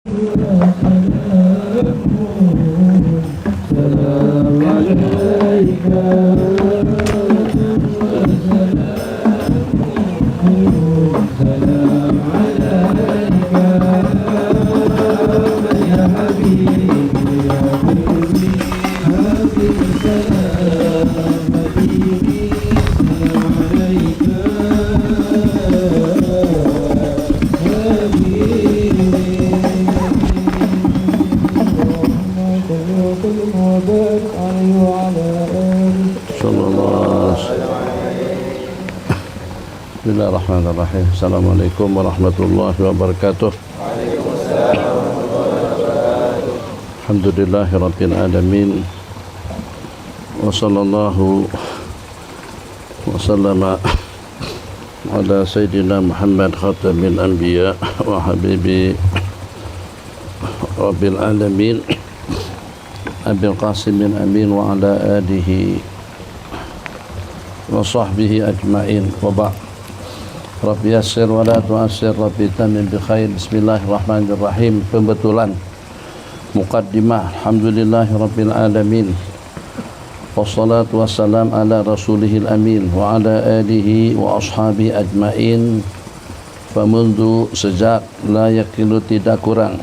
Bismillahirrahmanirrahim. Assalamualaikum warahmatullahi wabarakatuh. Alhamdulillahirabbil alamin. Wa sallallahu wa sallama ala sayyidina Muhammad khatamil anbiya wa habibi rabbil alamin Abil Qasimin amin wa ala alihi wa sahbihi ajma'in wa ba'd. Rabbi yassir wa la tu'assir, Rabbi tamim bi khair. Bismillahirrahmanirrahim. Pembetulan muqaddimah. Alhamdulillahi rabbil alamin. Wassalatu wassalam ala rasulihil amin wa ala alihi wa ashabihi ajma'in. Famundu sejak la yakilu tidak kurang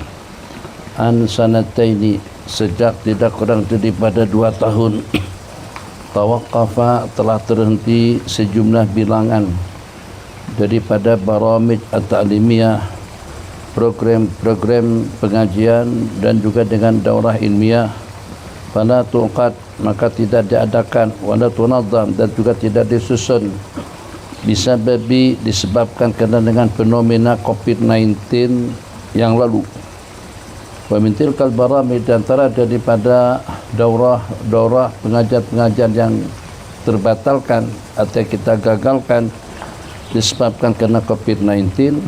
an sanataini, sejak tidak kurang daripada 2 tahun, tawaqqafa telah terhenti sejumlah bilangan daripada baramij at-ta'limiyah, program-program pengajian dan juga dengan daurah ilmiah. Fala tuqad, maka tidak diadakan, wala tunadzam, dan juga tidak disusun, bisababi, disebabkan kerana dengan fenomena COVID-19 yang lalu. Wa min tilkal baramij, di antara daripada daurah pengajian-pengajian yang terbatalkan atau kita gagalkan disebabkan kerana COVID-19,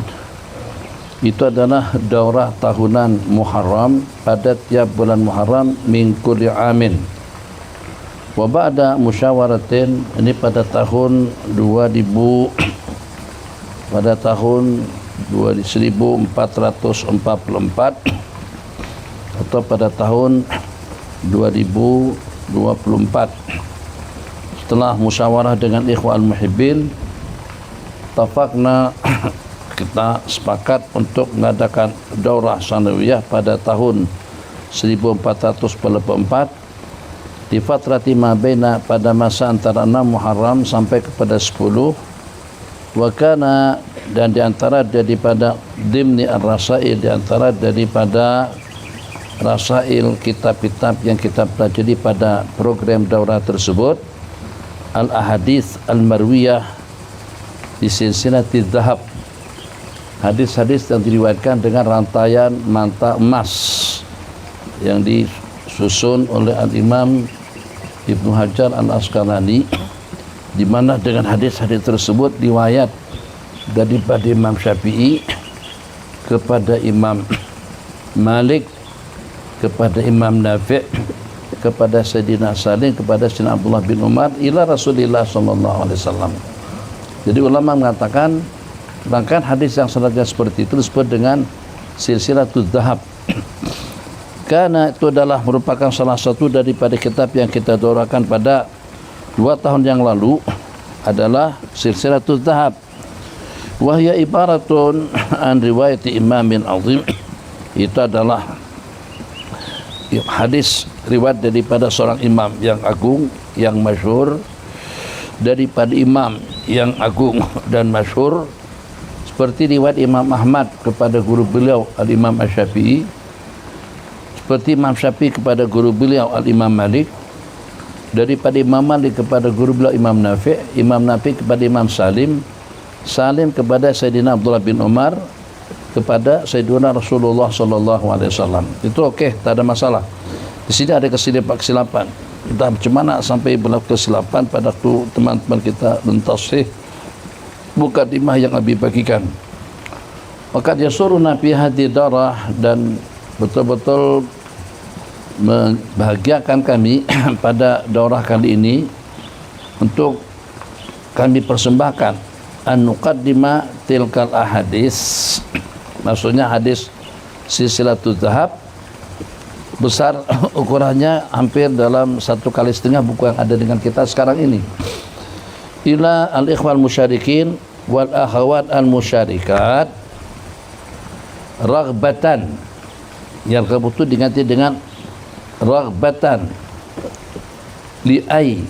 itu adalah daurah tahunan Muharram pada tiap bulan Muharram min kulli amin. Wa ba'da musyawaratin, ini pada tahun 2000, pada tahun 1444 atau pada tahun 2024, setelah musyawarah dengan ikhwan muhibbin, tafakna, kita sepakat untuk mengadakan daurah sanawiyah pada tahun 1444 di fatrati mabaina, pada masa antara 6 Muharram sampai kepada 10. Wakana, dan diantara daripada dimni ar-rasail, diantara daripada rasail kitab-kitab yang kita pelajari pada program daurah tersebut, al-ahadits al-marwiyah di silsilati dhahab, hadis-hadis yang diriwayatkan dengan rantaian manta emas yang disusun oleh al-Imam Ibnu Hajar al-Asqalani, di mana dengan hadis-hadis tersebut riwayat daripada Imam Syafi'i kepada Imam Malik, kepada Imam Nafi', kepada Sayyidina Salim, kepada Sayyidina Abdullah bin Umar, ila Rasulullah sallallahu alaihi wasallam. Jadi ulama mengatakan rangkaian hadis yang selanjutnya seperti itu disebut dengan silsilatul dhahab. Karena itu adalah merupakan salah satu daripada kitab yang kita daurahkan pada 2 tahun yang lalu, adalah silsilatul dhahab. Wahya ibaratun an riwayati imamin azim, itu adalah hadis riwayat daripada seorang imam yang agung, yang masyhur, daripada imam yang agung dan masyhur, seperti riwayat Imam Ahmad kepada guru beliau al-Imam Asy-Syafi'i, seperti Imam Syafi'i kepada guru beliau al-Imam Malik, daripada Imam Malik kepada guru beliau Imam Nafi', Imam Nafi' kepada Imam Salim, Salim kepada Sayyidina Abdullah bin Umar, kepada Sayyidina Rasulullah sallallahu alaihi wasallam. Itu okey, tak ada masalah. Di sini ada kesilapan. Entah macam mana sampai berlaku kesilapan pada waktu teman-teman kita mentasih mukadimah yang Abi bagikan. Maka dia suruh Nabi hadi darah, dan betul-betul membahagiakan kami pada daurah kali ini untuk kami persembahkan an nuqaddima tilkal ahadis, maksudnya hadis silsilatul zahab, besar ukurannya hampir dalam 1,5 buku yang ada dengan kita sekarang ini. Ila al-ikhwal musyarikin wal akhawat al-musyarikat raghbatan, yang itu diganti dengan raghbatan li'ay,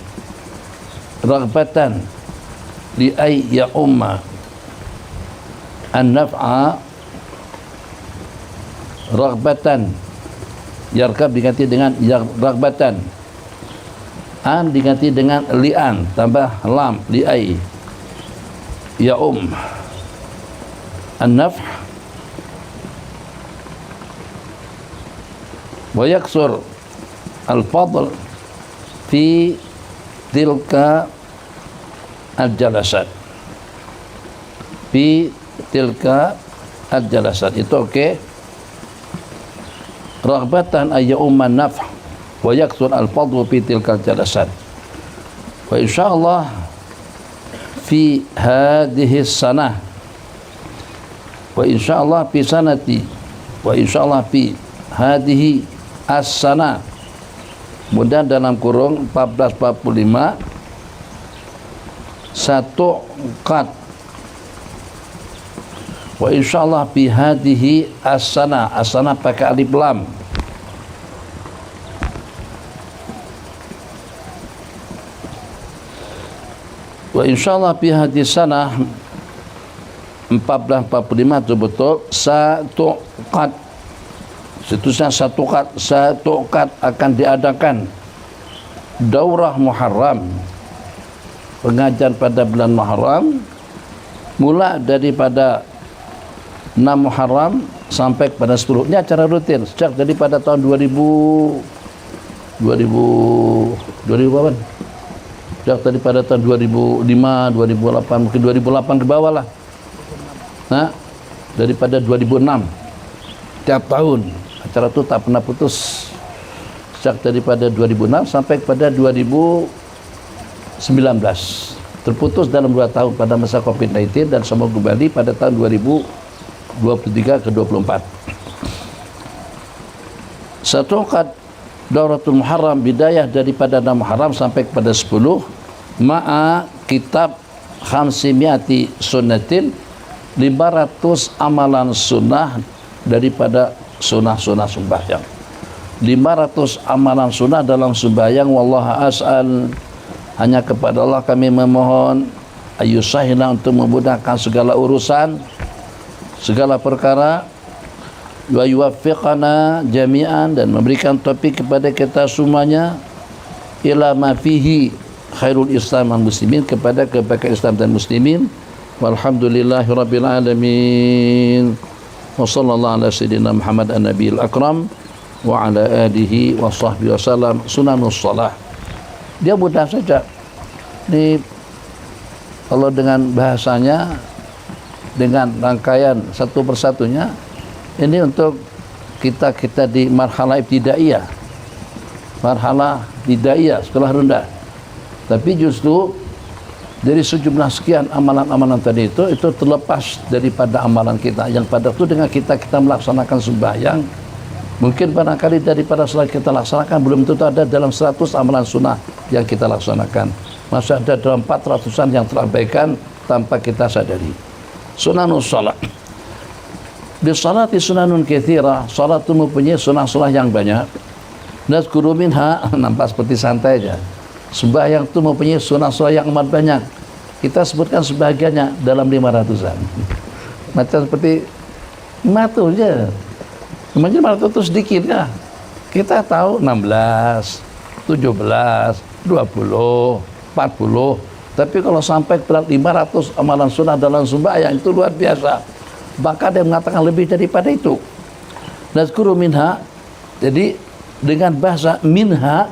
raghbatan li'ay ya umma an-naf'a, raghbatan yarkab diganti dengan raghbatan, an diganti dengan li'an tambah lam li'ay ya an-naf' wa yaksur al-fadl fi tilka al-jalasat, fi tilka al-jalasat itu okey. Raghbatan ay umman naf' wa yaksur al-fadl fi tilka al-jalasat, wa insyaallah fi hadhihi sanah, wa insyaallah fi sanati, wa insyaallah fi hadhihi as-sanah, kemudian dalam kurung 1445 satu qad, wa insyaallah fi hadhihi as-sanah, as-sanah pakai alif lam, wa insyaallah fi hadhihi sanah 1445 itu betul satu qad, seterusnya satu qad akan diadakan daurah Muharram, pengajian pada bulan Muharram, mula daripada 6 Muharram sampai pada 10. Ini acara rutin sejak daripada tahun 2000 berapa? Sejak daripada tahun 2005, 2008, mungkin 2008 ke bawah lah. Nah, daripada 2006 tiap tahun acara itu tak pernah putus sejak daripada 2006 sampai pada 2019. Terputus dalam 2 tahun pada masa COVID-19 dan semua kembali pada tahun 2023 ke 24. Satu qad Dauratul Muharram, bidayah daripada 6 Muharram sampai kepada 10, ma'a kitab khamsimiati sunnatin, 500 amalan sunnah daripada sunnah-sunnah sembahyang. 500 amalan sunnah dalam sembahyang. Wallaha as'al, hanya kepada Allah kami memohon, ayyusahila, untuk memudahkan segala urusan, segala perkara, wa yuwaffiqana jami'an, dan memberikan taufik kepada kita semuanya, ila ma fihi khairul islam wal muslimin, kepada kebaikan Islam dan muslimin. Walhamdulillahirabbil alamin. Wa sallallahu ala sayyidina Muhammad an-nabiyil akram wa ala alihi wa sahbihi wasallam. Sunanus shalah. Dia mudah saja. Ini kalau dengan bahasanya, dengan rangkaian satu persatunya, ini untuk kita di marhalah ibtidaiyah, marhalah ibtidaiyah, sekolah rendah. Tapi justru dari sejumlah sekian amalan-amalan tadi itu terlepas daripada amalan kita yang pada itu dengan kita melaksanakan sembahyang, mungkin barangkali daripada salat kita laksanakan belum tentu ada dalam 100 amalan sunnah yang kita laksanakan, masih ada dalam 400-an yang terabaikan tanpa kita sadari. Sunanus shalah. Di salati sunanun katsira, salat itu mempunyai sunnah-sunnah yang banyak. Nazkuru minha, nampak seperti santai aja. Sembahyang itu mempunyai sunnah-sunnah yang amat banyak. Kita sebutkan sebahagiannya dalam 500-an. Macam seperti 500 je. Macam 500 itu sedikit ya. Kita tahu 16, 17, 20, 40. Tapi kalau sampai ke 500 amalan sunnah dalam sembahyang, itu luar biasa. Bahkan dia mengatakan lebih daripada itu. Nazkuru minha, jadi dengan bahasa minha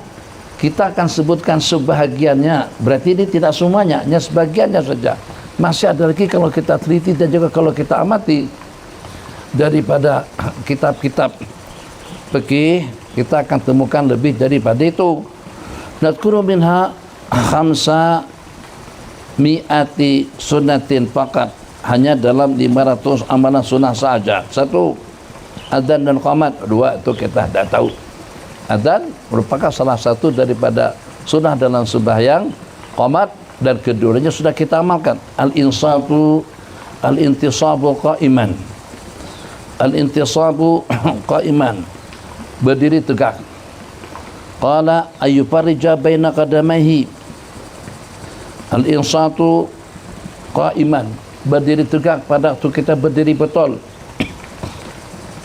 kita akan sebutkan sebahagiannya. Berarti ini tidak semuanya, hanya sebagiannya saja. Masih ada lagi kalau kita teliti dan juga kalau kita amati daripada kitab-kitab fikih, kita akan temukan lebih daripada itu. Nazkuru minha khamsa mi'ati sunnatin faqat, hanya dalam 500 amalan sunnah saja. Satu, Adzan dan qomat, dua itu kita dah tahu. Adzan merupakan salah satu daripada sunnah dalam sembahyang. Qomat dan keduanya sudah kita amalkan. Al-insabu qa'iman. Al-intisabu qa'iman, berdiri tegak. Qala ayyufarrija baina qadamaihi. Al-insatu qa'iman, berdiri tegak pada waktu kita berdiri betul.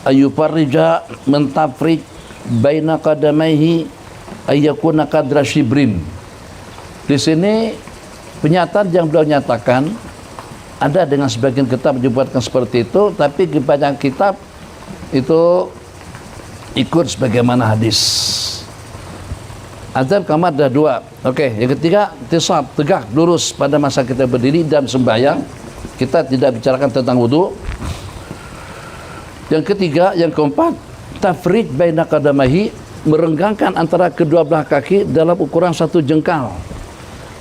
Ayyufarrija, mentafrij, baina qadamaihi ayyakuna qadra shibrin. Di sini penyataan yang beliau nyatakan ada dengan sebagian kitab menyebutkan seperti itu, tapi kebanyakan kitab itu ikut sebagaimana hadis. Adzan qamat ada dua. Oke, yang ketiga tisab, tegak lurus pada masa kita berdiri dan sembahyang. Kita tidak bicarakan tentang wudu. Yang ketiga, yang keempat, tafrid baina qadamahi, merenggangkan antara kedua belah kaki dalam ukuran satu jengkal.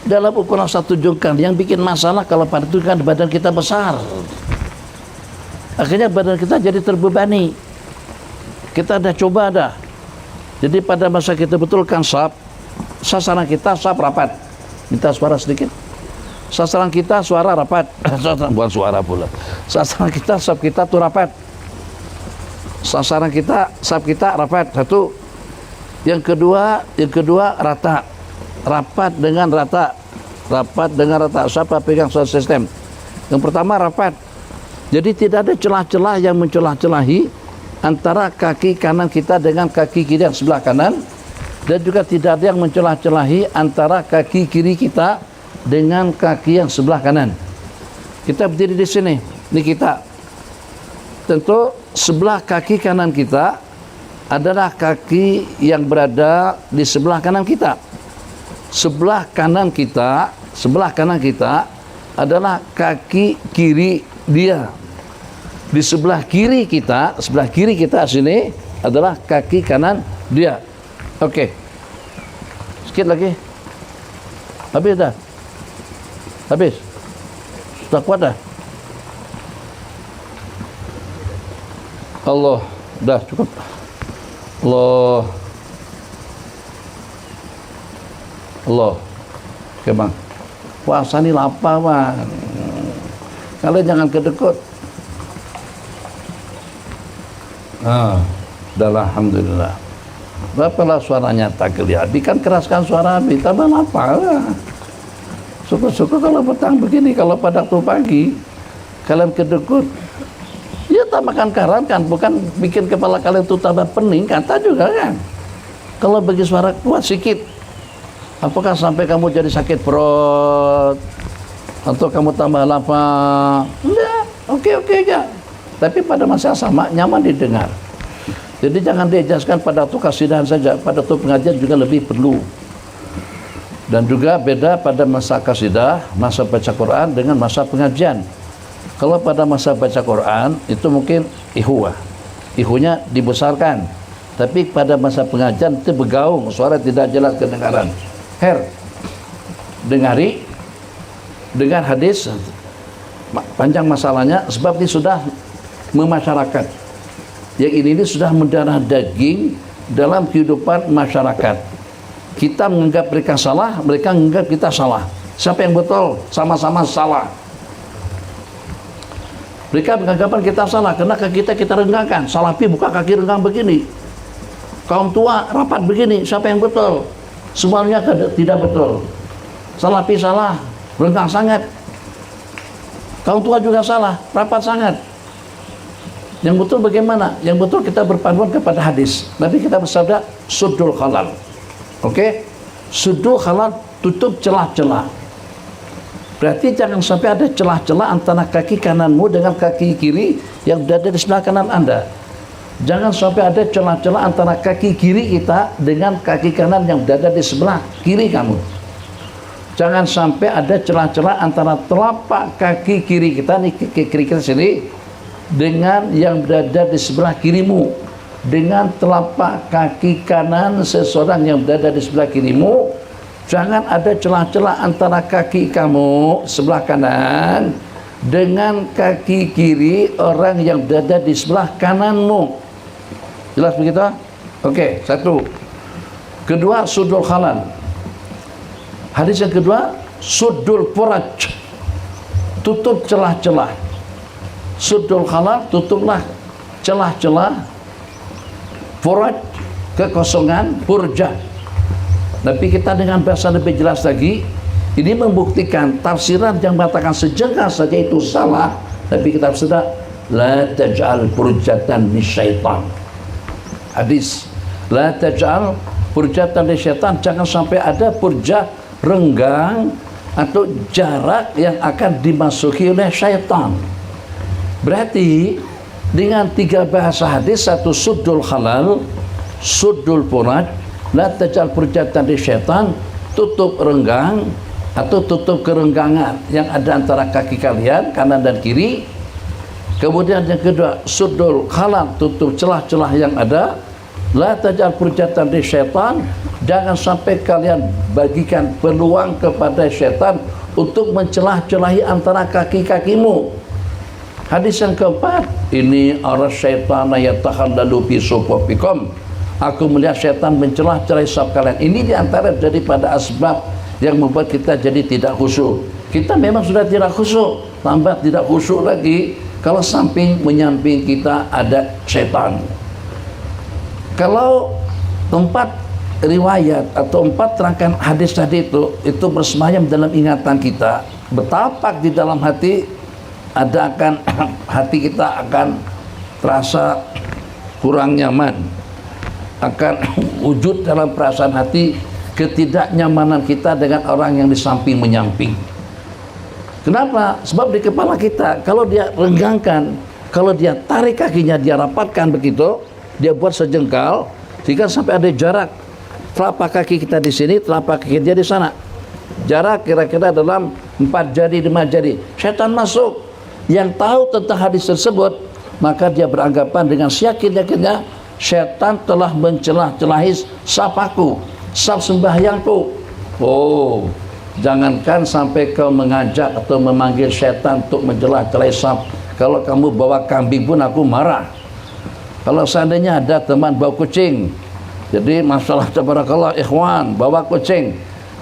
Dalam ukuran satu jengkal. Yang bikin masalah kalau pada itu kan badan kita besar. Akhirnya badan kita jadi terbebani. Kita dah coba dah. Jadi pada masa kita betulkan saf, sasaran kita saf rapat. Minta suara sedikit. Sasaran kita suara rapat. Bukan suara pula. Sasaran kita saf kita tuh rapat. Sasaran kita saf kita rapat. Satu. Yang kedua rata. Rapat dengan rata. Siapa pegang sound system? Yang pertama rapat. Jadi tidak ada celah-celah yang mencelah-celahi antara kaki kanan kita dengan kaki kiri yang sebelah kanan, dan juga tidak ada yang mencelah-celahi antara kaki kiri kita dengan kaki yang sebelah kanan. Kita berdiri di sini, ini kita. Tentu sebelah kaki kanan kita adalah kaki yang berada di sebelah kanan kita. Sebelah kanan kita adalah kaki kiri dia. Di sebelah kiri kita sini adalah kaki kanan dia. Oke. Sikit lagi. Habis dah. Habis. Sudah kuat dah. Allah, dah cukup. Allah. Oke bang, puasa ni lapar bang. Kalian jangan kedekut. Dah alhamdulillah. Berapalah suaranya tak kelihatan. Kan keraskan suara habis, tambah lapar lah. Syukur-syukur kalau petang begini, kalau pada waktu pagi kalian kedekut, ya tak makan garam kan, bukan bikin kepala kalian itu tambah pening, kata juga kan. Kalau bagi suara kuat sikit, apakah sampai kamu jadi sakit perut atau kamu tambah lapar? Enggak, oke aja. Tapi pada masa sama nyaman didengar. Jadi jangan diejaskan pada waktu kasidahan saja, pada waktu pengajian juga lebih perlu. Dan juga beda pada masa kasidah, masa baca Quran dengan masa pengajian. Kalau pada masa baca Quran itu mungkin ihunya dibesarkan. Tapi pada masa pengajian itu bergaung, suara tidak jelas kedengaran. Dengar hadis, panjang masalahnya sebab ini sudah memasyarakat. Yang ini sudah mendarah daging dalam kehidupan masyarakat. Kita menganggap mereka salah, mereka menganggap kita salah. Siapa yang betul? Sama-sama salah. Mereka menganggap kita salah karena kaki kita renggangkan. Salafi buka kaki renggang begini. Kaum tua rapat begini. Siapa yang betul? Semuanya tidak betul. Salafi salah, renggang sangat. Kaum tua juga salah, rapat sangat. Yang betul bagaimana? Yang betul kita berpanduan kepada hadis. Nabi kita bersabda, suddul khalal. Oke? Suddul khalal, tutup celah-celah. Berarti jangan sampai ada celah-celah antara kaki kananmu dengan kaki kiri yang berada di sebelah kanan Anda. Jangan sampai ada celah-celah antara kaki kiri kita dengan kaki kanan yang berada di sebelah kiri kamu. Jangan sampai ada celah-celah antara telapak kaki kiri kita, nih kiri kita sini, dengan yang berada di sebelah kirimu, dengan telapak kaki kanan seseorang yang berada di sebelah kirimu. Jangan ada celah-celah antara kaki kamu sebelah kanan dengan kaki kiri orang yang berada di sebelah kananmu. Jelas begitu? Okey, satu. Kedua, sudul khalal. Hadis yang kedua, sudul furaj, tutup celah-celah. Sudul khalal, tutuplah celah-celah. Furaj, kekosongan, purja. Tapi kita dengan bahasa lebih jelas lagi, ini membuktikan tafsiran yang mengatakan sejengkal saja itu salah. Tapi kita sudah la taj'al purjatan lisyaitan. Hadis, la taj'al purjatan lisyaitan, jangan sampai ada purja, renggang atau jarak yang akan dimasuki oleh syaitan. Berarti dengan tiga bahasa hadis, satu sudul halal, sudul furaj, la taj'al purjatan lisyaitan, tutup renggang atau tutup kerenggangan yang ada antara kaki kalian kanan dan kiri. Kemudian yang kedua, sudul halal, tutup celah-celah yang ada. La taj'al purjatan di syaitan, jangan sampai kalian bagikan peluang kepada syaitan untuk mencelah-celahi antara kaki-kakimu. Hadis yang keempat, ini ara syaitana yatakhallalu fi sufufikum, aku melihat syaitan mencelah-celahi saf kalian. Ini diantara daripada asbab yang membuat kita jadi tidak khusyuk. Kita memang sudah tidak khusyuk, tambah tidak khusyuk lagi kalau samping menyamping kita ada syaitan. Kalau tempat riwayat atau empat rangkaian hadis tadi itu bersemayam dalam ingatan kita, betapa di dalam hati ada akan hati kita akan terasa kurang nyaman, akan wujud dalam perasaan hati ketidaknyamanan kita dengan orang yang di samping menyamping. Kenapa? Sebab di kepala kita, kalau dia renggangkan, kalau dia tarik kakinya, dia rapatkan begitu, dia buat sejengkal, sehingga sampai ada jarak telapak kaki kita di sini, telapak kaki dia di sana. Jarak kira-kira dalam 4 jari, 5 jari. Syaitan masuk. Yang tahu tentang hadis tersebut, maka dia beranggapan dengan yakin-yakinnya, syaitan telah mencelah-celahi saf aku, saf sembahyangku. Oh, jangankan sampai kau mengajak atau memanggil syaitan untuk mencelah-celahi saf. Kalau kamu bawa kambing pun aku marah. Kalau seandainya ada teman bawa kucing, jadi masalah tabarakallah ikhwan, bawa kucing,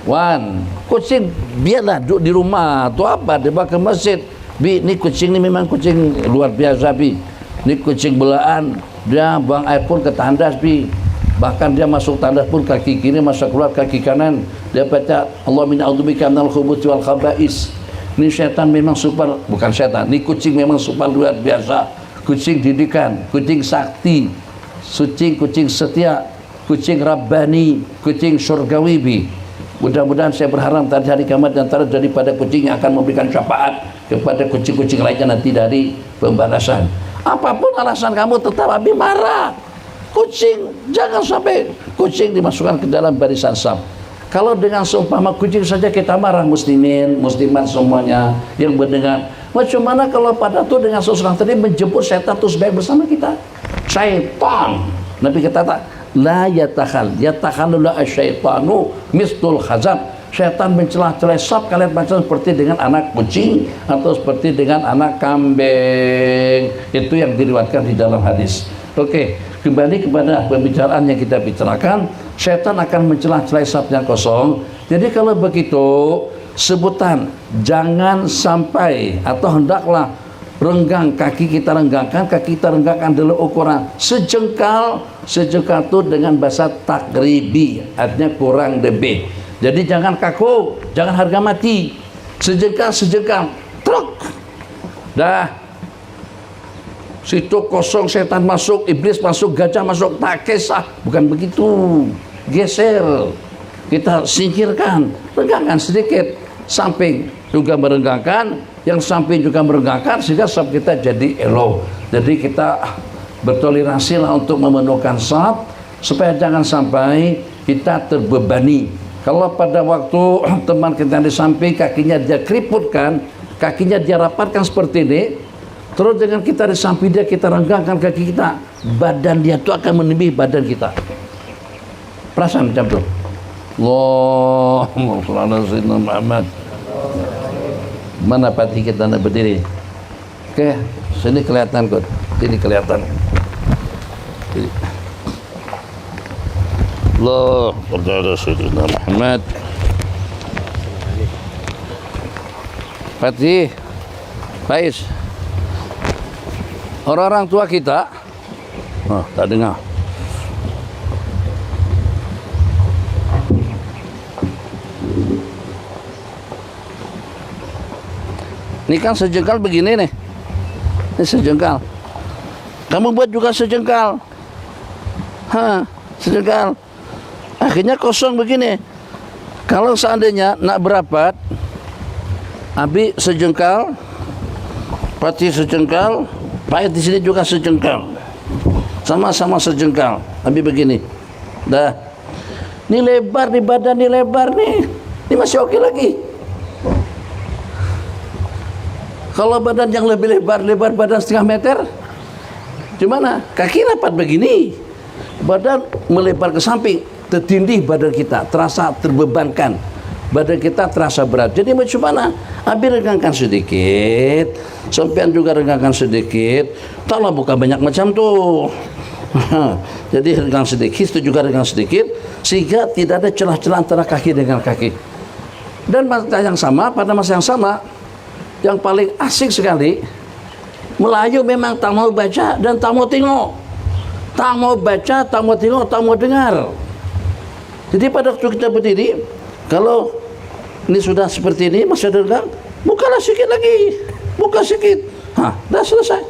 wan, kucing biarlah duduk di rumah atau apa, dibawa ke masjid. Bi, ni kucing ni memang kucing luar biasa bi, ni kucing belaan, dia buang air pun ke tandas bi, bahkan dia masuk tandas pun kaki kiri masuk keluar kaki kanan, dia baca Allah min a'udzubika minal khubuthi wal khaba'is. Ni syaitan memang super, bukan syaitan, ni kucing memang super luar biasa. Kucing didikan, kucing sakti, kucing setia, kucing rabbani, kucing surgawi bi. Mudah-mudahan saya berharap tadi hari kiamat antara daripada kucing yang akan memberikan syafaat kepada kucing-kucing lainnya nanti dari pembalasan. Apapun alasan kamu tetap Abi marah. Kucing, jangan sampai kucing dimasukkan ke dalam barisan saf. Kalau dengan seumpama kucing saja kita marah, muslimin, muslimat semuanya yang mendengar, macam mana kalau pada itu dengan seseorang tadi menjemput syaitan terus baik bersama kita? Syaitan, Nabi kata la yatakhallu asyaitanu mistul khazab, syaitan mencelah-celah saf kalian macam seperti dengan anak kucing atau seperti dengan anak kambing. Itu yang diriwayatkan di dalam hadis. Oke, kembali kepada pembicaraan yang kita bicarakan, syaitan akan mencelah-celah saf yang kosong. Jadi kalau begitu, sebutan jangan sampai atau hendaklah renggang kaki kita renggangkan, kaki kita renggangkan dalam ukuran sejengkal itu dengan bahasa takribi, artinya kurang lebih. Jadi jangan kaku, jangan harga mati, sejengkal truk dah, situ kosong, setan masuk, iblis masuk, gajah masuk, tak kisah, bukan begitu. Geser, kita singkirkan, renggangkan sedikit, samping juga merenggangkan, yang samping juga merenggangkan, sehingga saf kita jadi elok. Jadi kita bertoleransi lah untuk memenuhkan saf, supaya jangan sampai kita terbebani. Kalau pada waktu teman kita di samping kakinya dia keriputkan, kakinya dia rapatkan seperti ini, terus dengan kita di samping dia kita renggangkan kaki kita, badan dia itu akan menembih badan kita. Perasaan macam tu. Allahumma shalli ala sayyidina Muhammad. Mana pati kita nak berdiri? Okey, sini kelihatan kot. Ini kelihatan. Allah kepada Sayyidina Muhammad. Fatih, Faiz, orang-orang tua kita, tak dengar. Ini kan sejengkal begini nih. Ini sejengkal. Kamu buat juga sejengkal. Sejengkal. Akhirnya kosong begini. Kalau seandainya nak berapat, Abi sejengkal, Fatih sejengkal, Pahit di sini juga sejengkal. Sama-sama sejengkal. Abi begini. Dah. Ini lebar di badan, ini lebar nih. Ini masih oke lagi. Kalau badan yang lebih lebar badan setengah meter, gimana? Kaki rapat begini, badan melebar ke samping, tertindih badan kita, terasa terbebankan, badan kita terasa berat. Jadi macam mana? Abi regangkan sedikit, sampean juga regangkan sedikit. Taklah buka banyak macam tuh. Jadi regang sedikit, itu juga regang sedikit, sehingga tidak ada celah-celah antara kaki dengan kaki. Dan pada masa yang sama, yang paling asik sekali, Melayu memang tak mau baca dan tak mau tengok, tak mau baca, tak mau tengok, tak mau dengar. Jadi pada waktu kita berdiri, kalau ini sudah seperti ini masih ada regang, bukalah sedikit lagi, buka sedikit, dah selesai.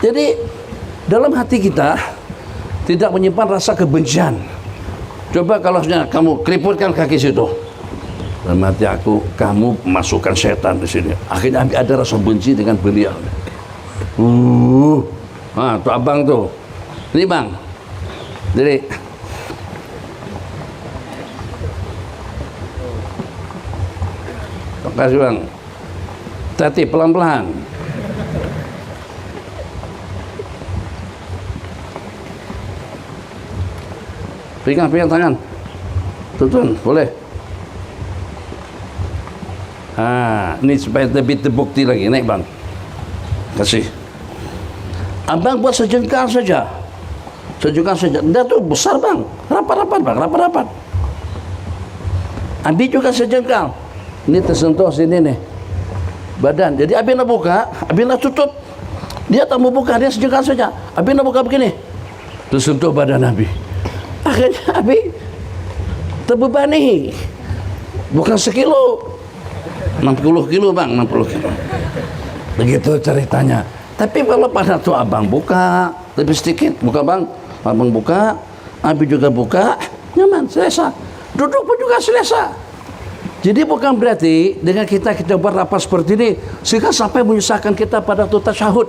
Jadi dalam hati kita tidak menyimpan rasa kebencian. Coba kalau kamu keriputkan kaki situ, dalam hati aku, kamu masukkan setan di sini. Akhirnya ada rasa benci dengan beliau. Tuh abang tuh. Ini bang. Jadi terima kasih bang. Hati pelan-pelan. Pegang tangan. Tuntun, boleh. Ini supaya lebih terbukti lagi. Naik bang. Kasih. Abang buat sejengkal saja. Sejengkal saja. Dia tuh besar bang. Rapat-rapat bang. Rapat-rapat. Abi juga sejengkal. Ini tersentuh sini nih. Badan. Jadi Abi nak buka. Abi nak tutup. Dia tak mau buka. Dia sejengkal saja. Abi nak buka begini. Tersentuh badan Abi. Akhirnya Abi terbebani. Bukan sekilo. 60 kilo bang, 60 kilo. Begitu ceritanya. Tapi kalau pada tuh abang buka lebih sedikit, buka bang, abang buka, Abi juga buka, nyaman, selesa. Duduk pun juga selesa. Jadi bukan berarti dengan kita berrapat seperti ini sehingga sampai menyusahkan kita pada waktu tasyahud.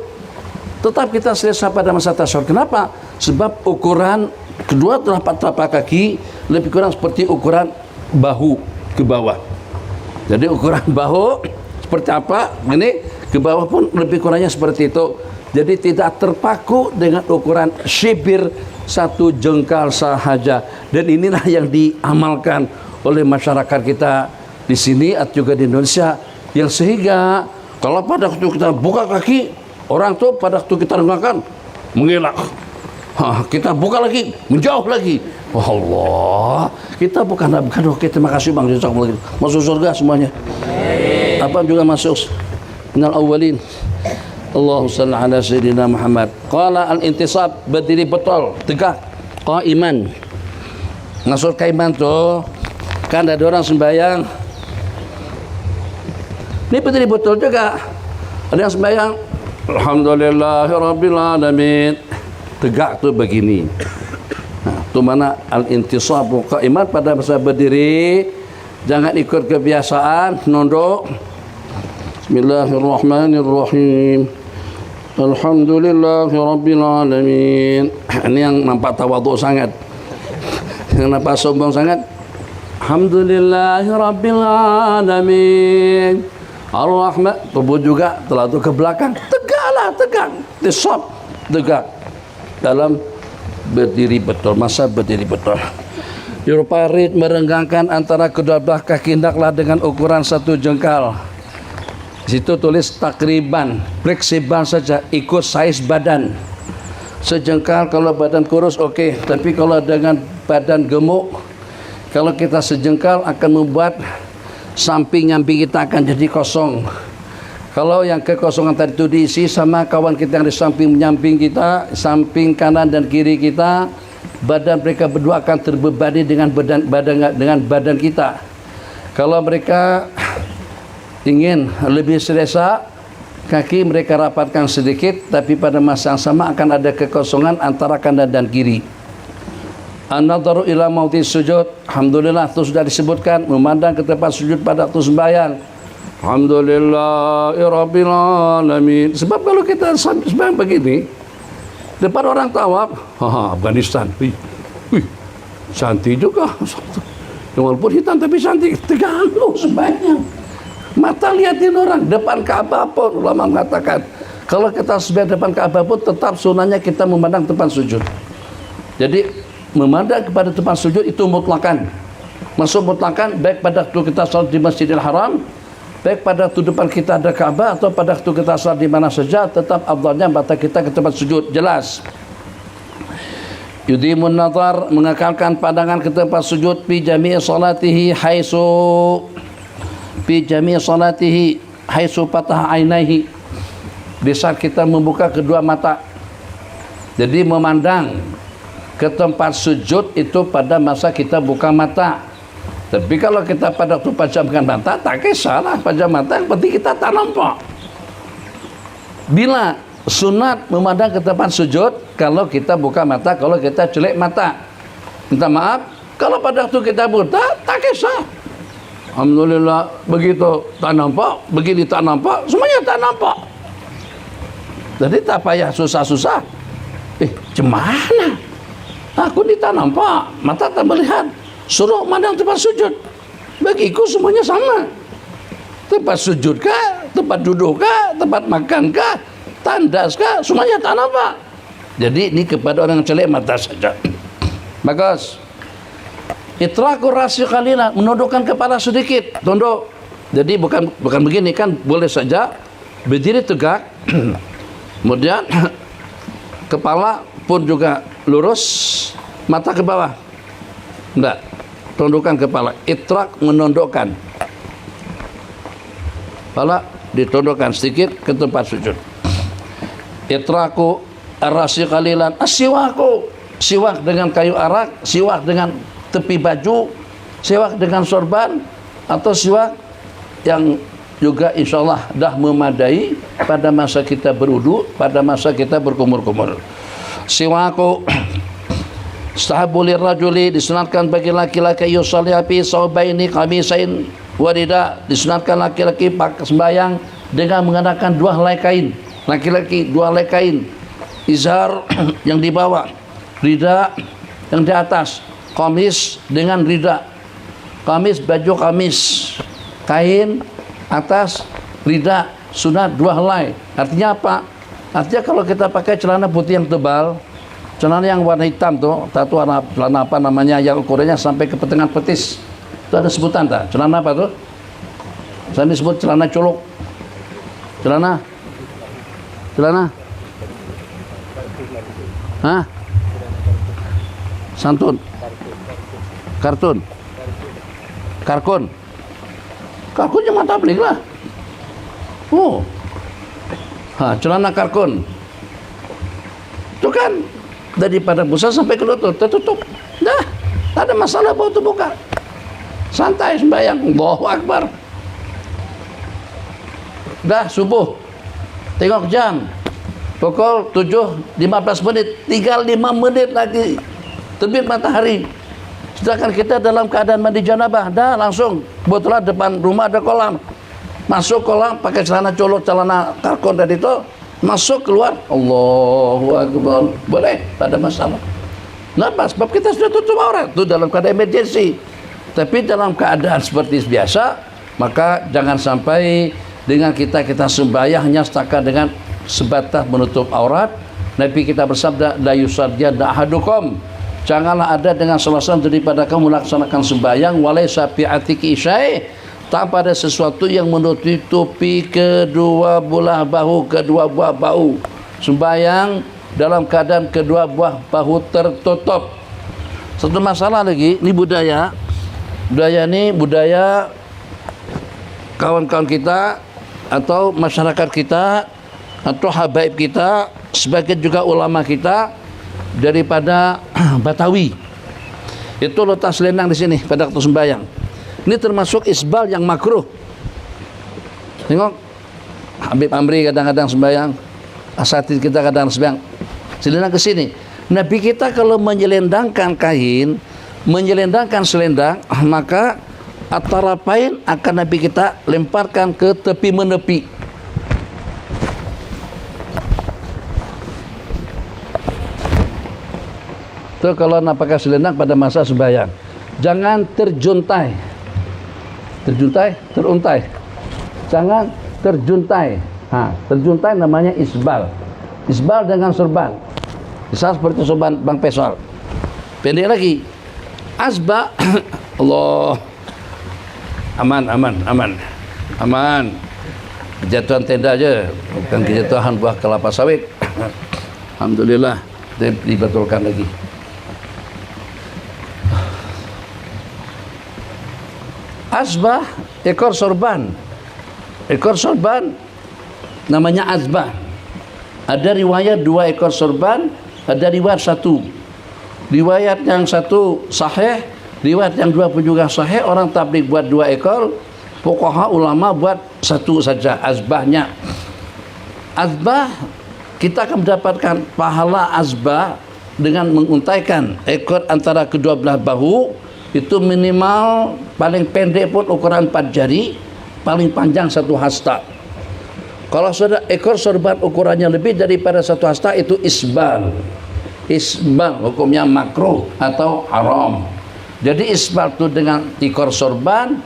Tetap kita selesa pada masa tasyahud. Kenapa? Sebab ukuran kedua telapak kaki lebih kurang seperti ukuran bahu ke bawah. Jadi ukuran bahu seperti apa, ini ke bawah pun lebih kurangnya seperti itu. Jadi tidak terpaku dengan ukuran syibir, satu jengkal sahaja. Dan inilah yang diamalkan oleh masyarakat kita di sini atau juga di Indonesia, yang sehingga kalau pada waktu kita buka kaki, orang tuh pada waktu kita renggangkan mengelak. Kita buka lagi, menjauh lagi. Allah, kita bukan oke, terima kasih bang, masuk surga semuanya. Apa juga masuk minal awwalin. Allahumma shalli ala sayyidina Muhammad. Qala al-intisab, berdiri betul, tegak, qaiman. Maksud qaiman tuh kan ada orang sembahyang. Ini berdiri betul juga. Ada yang sembahyang, alhamdulillahirabbil alamin. Tegak tuh begini. Itu mana al-intisabu qaiman, pada masa berdiri jangan ikut kebiasaan nunduk. Bismillahirrahmanirrahim. Alhamdulillahirabbil alamin. Ini yang nampak tawadhu sangat. Yang nampak sombong sangat. Alhamdulillahirabbil alamin. Ar-Rahman, tubuh juga terlalu ke belakang. Tegaklah, tegak. Tisab, tegak. Dalam berdiri betul, masa berdiri betul. Yuparid, merenggangkan antara kedua belah kaki hendaklah dengan ukuran satu jengkal. Di situ tulis takriban, fleksibel saja, ikut size badan. Sejengkal kalau badan kurus oke, tapi kalau dengan badan gemuk. Kalau kita sejengkal akan membuat samping-nyamping kita akan jadi kosong. Kalau yang kekosongan tadi itu diisi sama kawan kita yang di samping menyamping kita, samping kanan dan kiri kita, badan mereka berdua akan terbebani dengan badan kita. Kalau mereka ingin lebih selesa, kaki mereka rapatkan sedikit, tapi pada masa yang sama akan ada kekosongan antara kanan dan kiri. An-nadharu ila mauti sujud. Alhamdulillah, itu sudah disebutkan, memandang ke tempat sujud pada waktu sembahyang. Alhamdulillahirabbil alamin. Sebab kalau kita sembahyang begini depan orang tawaf, Afghanistan, wih, cantik juga, walaupun hitam tapi cantik, terganggu sembahyang. Mata liatin orang depan Ka'bah pun, ulama mengatakan kalau kita sembahyang depan Ka'bah pun tetap sunahnya kita memandang tempat sujud. Jadi memandang kepada tempat sujud itu mutlakan. Maksud mutlakan baik pada waktu kita salat di Masjidil Haram, baik pada waktu depan kita ada Ka'bah atau pada waktu kita salat di mana saja, tetap afdalnya mata kita ke tempat sujud. Jelas. Yudimun nazar, mengekalkan pandangan ke tempat sujud fi jami' salatihi haitsu fatah ainaihi. Di saat kita membuka kedua mata. Jadi memandang ke tempat sujud itu pada masa kita buka mata. Tapi kalau kita pada waktu pejamkan mata, tak kisahlah pejam mata, yang penting kita tak nampak. Bila sunat memandang ke tempat sujud, kalau kita buka mata, kalau kita celek mata. Minta maaf, kalau pada waktu kita buta, tak kisah. Alhamdulillah, begitu tak nampak, begini tak nampak, semuanya tak nampak. Jadi tak payah susah-susah. Gimana? Aku ni tak nampak, mata tak melihat. Suruh mandang tempat sujud. Bagiku semuanya sama. Tempat sujud kah, tempat duduk kah, tempat makan kah, tandas kah, semuanya tak nampak. Jadi ini kepada orang yang celek mata saja. Bagus. Itrakur rasi qalila, menundukkan kepala sedikit, tunduk. Jadi bukan begini kan, boleh saja berdiri tegak. Kemudian kepala pun juga lurus, mata ke bawah. Enggak. Tundukkan kepala. Itrak, menundukkan. Kepala ditundukkan sedikit ke tempat sujud. Itraku ar-rasi qalilan, as-siwaku, siwak dengan kayu arak, siwak dengan tepi baju, siwak dengan sorban, atau siwak yang juga insyaallah dah memadai pada masa kita berwudu, pada masa kita berkumur-kumur. Siwaku Stahabu lirrajuli, disunatkan bagi laki-laki yusalli fi saubaini qamisain warida, disunatkan laki-laki pakai sembahyang dengan mengenakan dua helai kain. Laki-laki dua helai kain, izar yang di bawah, rida yang di atas, qamis dengan rida. Qamis, baju qamis, kain atas, rida, sunat dua helai. Artinya apa? Artinya kalau kita pakai celana putih yang tebal, celana yang warna hitam tuh, tahu celana apa namanya, yang ukurannya sampai ke pertengahan petis, itu ada sebutan tak? Celana apa tuh? Saya disebut celana colok. Celana? Hah? Santun? Kartun? Karkun? Karkunnya mata pelik lah. Oh, celana karkun. Itu kan daripada pusat sampai ke lutut tertutup. Dah, tak ada masalah bau tu buka. Santai sembahyang. Allahu Akbar. Dah subuh. Tengok jam. Pukul 7.15 menit. Tinggal 5 menit lagi terbit matahari. Sedangkan kita dalam keadaan mandi janabah. Dah langsung. Kebetulan depan rumah ada kolam. Masuk kolam pakai celana colok, celana karkon tadi itu. Masuk keluar, Allahu Akbar, boleh, tak ada masalah. Kenapa? Sebab kita sudah tutup aurat itu dalam keadaan emergency. Tapi dalam keadaan seperti biasa, maka jangan sampai dengan kita sembahyang hanya setakat dengan sebatas menutup aurat. Nabi kita bersabda, la yusalliyanna ahadukum, janganlah ada dengan salah satu daripada kamu melaksanakan sembahyang walaysa fi atiki syai', tanpa ada sesuatu yang menutupi kedua buah bahu. Sembahyang dalam keadaan kedua buah bahu tertutup. Satu masalah lagi, ini budaya. Budaya ini budaya kawan-kawan kita atau masyarakat kita atau habaib kita, sebagian juga ulama kita daripada Batawi. Itu letak selendang di sini pada waktu sembahyang. Ini termasuk isbal yang makruh. Tengok Habib Amri kadang-kadang sembahyang, asatidz kita kadang sembahyang, selendang ke sini. Nabi kita kalau menyelendangkan kain, menyelendangkan selendang, maka at-tarafain akan Nabi kita lemparkan ke tepi menepi. Itu kalau nak pakai selendang pada masa sembahyang. Jangan terjuntai. Terjuntai, teruntai. Jangan terjuntai. Terjuntai namanya isbal. Isbal dengan sorban. Misal seperti sorban Bang Pesol. Pendek lagi. Asba Allah. Aman. Kejatuhan tenda aja, bukan kejatuhan buah kelapa sawit. Alhamdulillah, dibetulkan lagi. Asbah, ekor sorban. Ekor sorban namanya asbah. Ada riwayat 2 ekor sorban, ada riwayat 1. Riwayat yang 1 sahih, riwayat yang 2 pun juga sahih. Orang tabligh buat 2 ekor, fuqaha ulama buat 1 saja azbahnya. Azbah kita akan mendapatkan pahala azbah dengan menguntaikan ekor antara kedua belah bahu. Itu minimal paling pendek pun ukuran 4 jari, paling panjang 1 hasta. Kalau sudah ekor sorban ukurannya lebih daripada 1 hasta, itu isbal. Isbal hukumnya makruh atau haram. Jadi isbal itu dengan ekor sorban,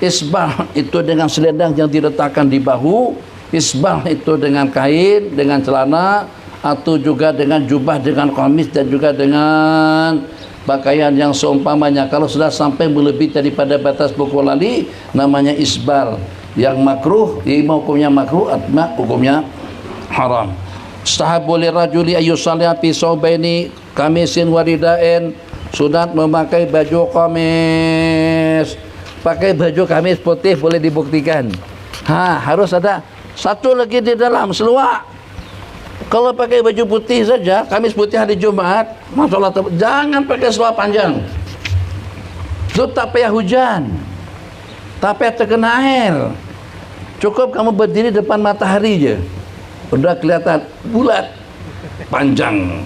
isbal itu dengan selendang yang diletakkan di bahu, isbal itu dengan kain, dengan celana, atau juga dengan jubah, dengan kamis, dan juga dengan pakaian yang seumpamanya. Kalau sudah sampai melebihi daripada batas pukul lali, namanya isbal. Yang makruh, imam hukumnya makruh, atma hukumnya haram. Stahabu lirajuli ayyusalliya fi saubaini kamisin waridain. Sunat memakai baju kamis. Pakai baju kamis putih boleh dibuktikan. Harus ada 1 lagi di dalam seluar. Kalau pakai baju putih saja, kamis putih hari Jumat, masalah jangan pakai seluar panjang. Itu tak payah hujan, tak payah terkena air. Cukup kamu berdiri depan matahari je, udah kelihatan bulat, panjang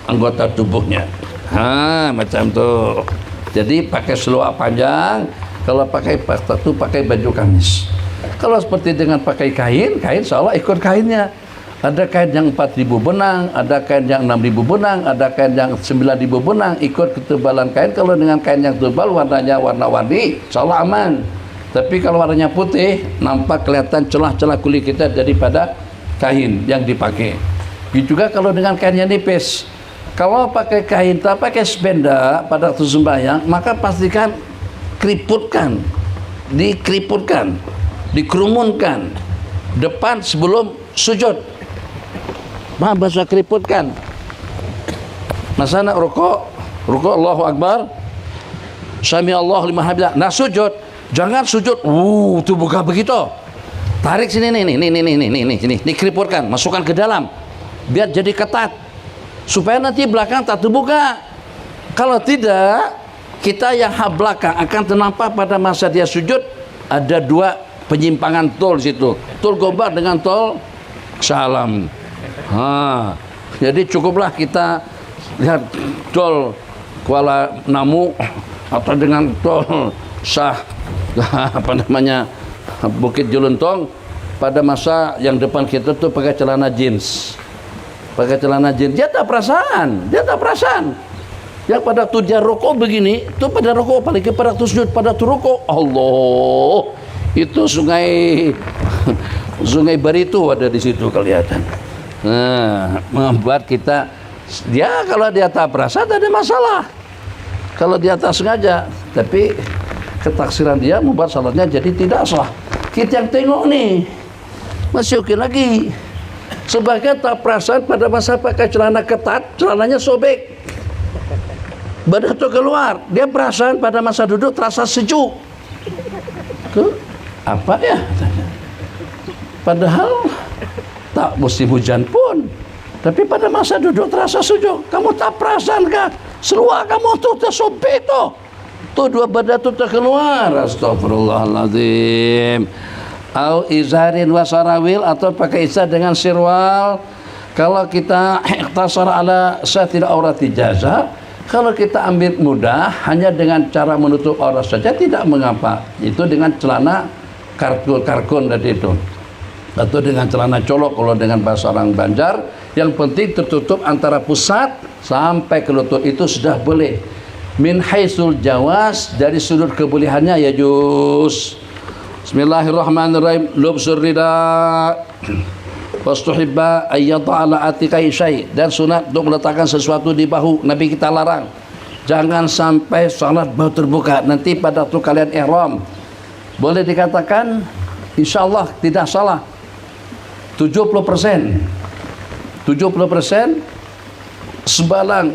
anggota tubuhnya. Macam tu. Jadi pakai seluar panjang. Kalau pakai sepatu, pakai baju kamis. Kalau seperti dengan pakai kain seolah ikut kainnya. Ada kain yang 4.000 benang, ada kain yang 6.000 benang, ada kain yang 9.000 benang, ikut ketebalan kain. Kalau dengan kain yang tebal, warnanya warna-warni, seolah aman. Tapi kalau warnanya putih, nampak kelihatan celah-celah kulit kita daripada kain yang dipakai. Begitu juga kalau dengan kain yang nipis. Kalau pakai kain, tak pakai spenda pada waktu sembahyang, maka pastikan keriputkan, dikeriputkan, dikerumunkan depan sebelum sujud. Bahasa keriputkan. Masa nak rukuk Allahu Akbar, Sami Allahu liman hamidah. Nah sujud, jangan sujud. Tu bukan begitu. Tarik sini nih, keriputkan, masukkan ke dalam, biar jadi ketat, supaya nanti belakang tak terbuka. Kalau tidak, kita yang belakang akan ternampak pada masa dia sujud. Ada 2 penyimpangan tol situ, tol gobar dengan tol salam. Jadi cukuplah kita lihat tol Kuala Namu atau dengan tol Bukit Jeluntong. Pada masa yang depan kita tuh pakai celana jeans, dia tak perasaan. Yang pada tu dia rokok begini, tu pada rokok, apalagi pada tu sujud, pada tu rokok, Allah, itu sungai Baritu ada di situ kelihatan. Membuat kita, kalau dia tak perasa tak ada masalah. Kalau dia tak sengaja, tapi ketaksiran dia membuat salatnya jadi tidak sah. Kita yang tengok nih, masih oke lagi. Sebagian tak perasaan pada masa pakai celana ketat, celananya sobek. badan itu keluar, dia perasaan pada masa duduk terasa sejuk. Apa ya? Padahal tak musim hujan pun, tapi pada masa duduk terasa sejuk. Kamu tak perasan kah? Seluar kamu tuh tersobek tuh dua badan tuh terkeluar. Astagfirullahaladzim. Au izarin wasarawil, atau pakai izar dengan sirwal. Kalau kita ikhtasar ala satir aurati jaza, kalau kita ambil mudah hanya dengan cara menutup aurat saja tidak mengapa. Itu dengan celana karkun tadi itu, atau dengan celana colok kalau dengan bahasa orang Banjar. Yang penting tertutup antara pusat sampai ke lutut, itu sudah boleh. Min haisul jawas, dari sudut kebolehannya ya juz. Bismillahirrahmanirrahim. Lubsur rida wastuhibba ayyata ala atikai syai, dan sunat untuk meletakkan sesuatu di bahu. Nabi kita larang jangan sampai salat bahu terbuka. Nanti pada waktu kalian ihram, boleh dikatakan insyaallah tidak salah 70%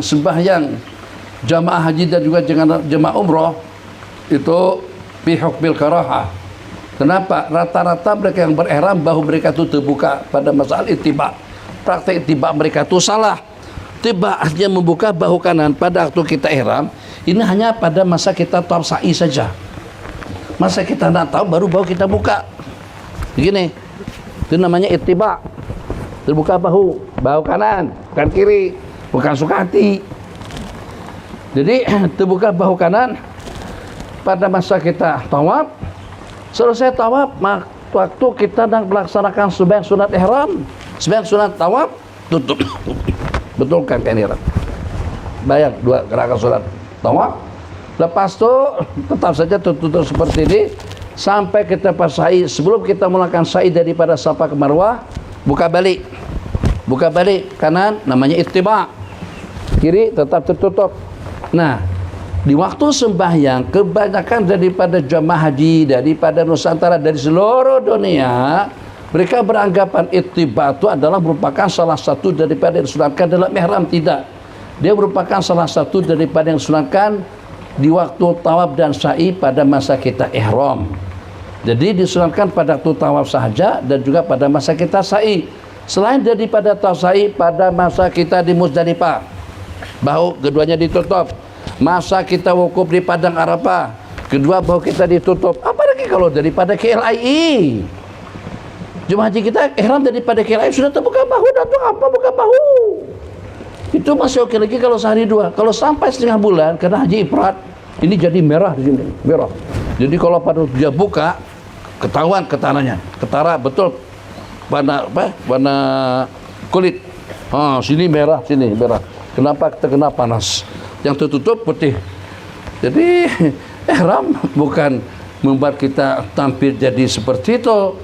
sembahyang jamaah haji dan juga jamaah umroh itu fi hukmil karahah. Kenapa? Rata-rata mereka yang berihram bahu mereka itu terbuka pada masalah ittiba. Praktek ittiba mereka itu salah. Tiba artinya membuka bahu kanan pada waktu kita ihram, ini hanya pada masa kita tawaf sa'i saja. Masa kita nak tahu baru bahu kita buka. Begini. Itu namanya ittiba. Terbuka bahu kanan, bukan kiri, bukan suka hati. Jadi terbuka bahu kanan pada masa kita tawaf. Selesai tawaf, waktu kita sedang melaksanakan sembahyang sunat ihram, sembahyang sunat tawaf, tutup. Betulkan kain ihram. Bayang 2 rakaat sunat tawaf. Lepas itu tetap saja tertutup seperti ini sampai kita pas sa'i. Sebelum kita melakukan sa'i daripada Safa ke Marwah, buka balik kanan, namanya ittiba. Kiri tetap tertutup. Nah, di waktu sembahyang kebanyakan daripada jamaah haji daripada Nusantara, dari seluruh dunia, mereka beranggapan ittiba itu adalah merupakan salah satu daripada yang disunatkan dalam ihram. Tidak, dia merupakan salah satu daripada yang disunatkan di waktu tawaf dan sa'i pada masa kita ihram. Jadi disunatkan pada waktu tawaf saja dan juga pada masa kita sa'i. Selain daripada tawaf sa'i, pada masa kita di Muzdalifah, bahu keduanya ditutup. Masa kita wukuf di Padang Arafah, kedua bahu kita ditutup. Apalagi kalau daripada KLII, jemaah haji kita ihram daripada KLII sudah terbuka bahu, datang apa buka bahu. Itu masih oke lagi kalau sehari dua. Kalau sampai setengah bulan karena haji ifrat, ini jadi merah di sini, merah. Jadi kalau pada dia buka, ketahuan ketananya, ketara betul warna kulit. Sini merah, sini merah. Kenapa? Terkena panas. Yang tertutup putih. Jadi ihram bukan membuat kita tampil jadi seperti itu.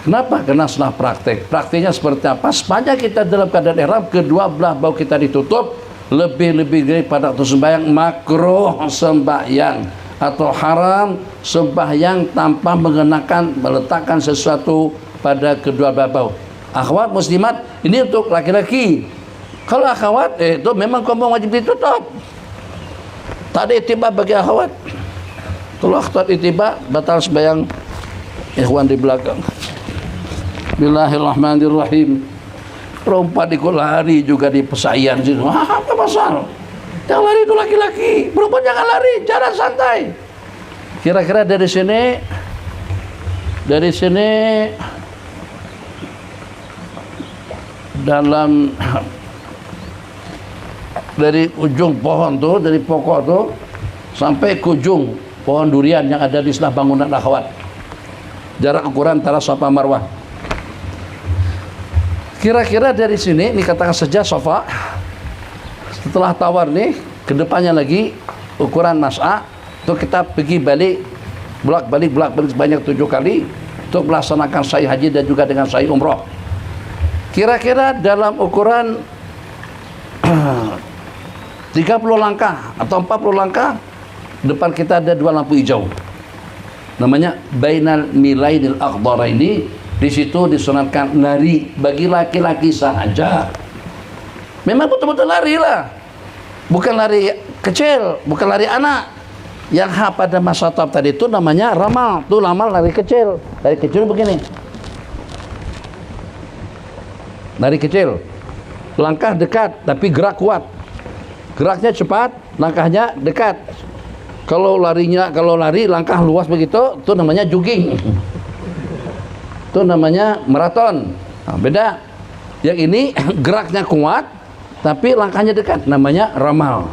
Kenapa? Karena setelah praktek. Prakteknya seperti apa? Sepanjang kita dalam keadaan ihram, kedua belah bahu kita ditutup, lebih daripada waktu sembahyang, makruh sembahyang atau haram sembahyang tanpa meletakkan sesuatu pada kedua belah bahu. Akhwat muslimat, ini untuk laki-laki. Kalau akhwat itu memang kamu wajib ditutup. Tak ada ittiba bagi akhwat. Kalau akhwat ittiba, batal sembahyang ikhwan di belakang. Bismillahirrahmanirrahim. Perempuan ikut lari juga di pesayan situ. Apa pasal? Yang lari itu laki-laki, perempuan jangan lari, jalan santai. Kira-kira dari sini dalam dari ujung pohon tuh, dari pokok tuh sampai ke ujung pohon durian yang ada di sebelah bangunan akhwat, jarak ukuran antara Safa Marwah. Kira-kira dari sini, ini katakan saja Safa, setelah tawar nih, ke depannya lagi ukuran mas'a, itu kita pergi balik, bolak-balik sebanyak 7 kali untuk melaksanakan sa'i haji dan juga dengan sa'i umroh. Kira-kira dalam ukuran 30 langkah atau 40 langkah, depan kita ada 2 lampu hijau. Namanya bainal milainil akhdaraini. Di situ disunatkan lari bagi laki-laki saja. Memang betul-betul lari lah. bukan lari kecil, bukan lari anak. Yang pada masa tab tadi itu namanya ramal. Itu ramal lari kecil. Lari kecil begini. Lari kecil. Langkah dekat tapi gerak kuat. Geraknya cepat, langkahnya dekat. Kalau lari langkah luas begitu, itu namanya jogging. Itu namanya maraton. Nah, beda. Yang ini geraknya kuat tapi langkahnya dekat, namanya ramal.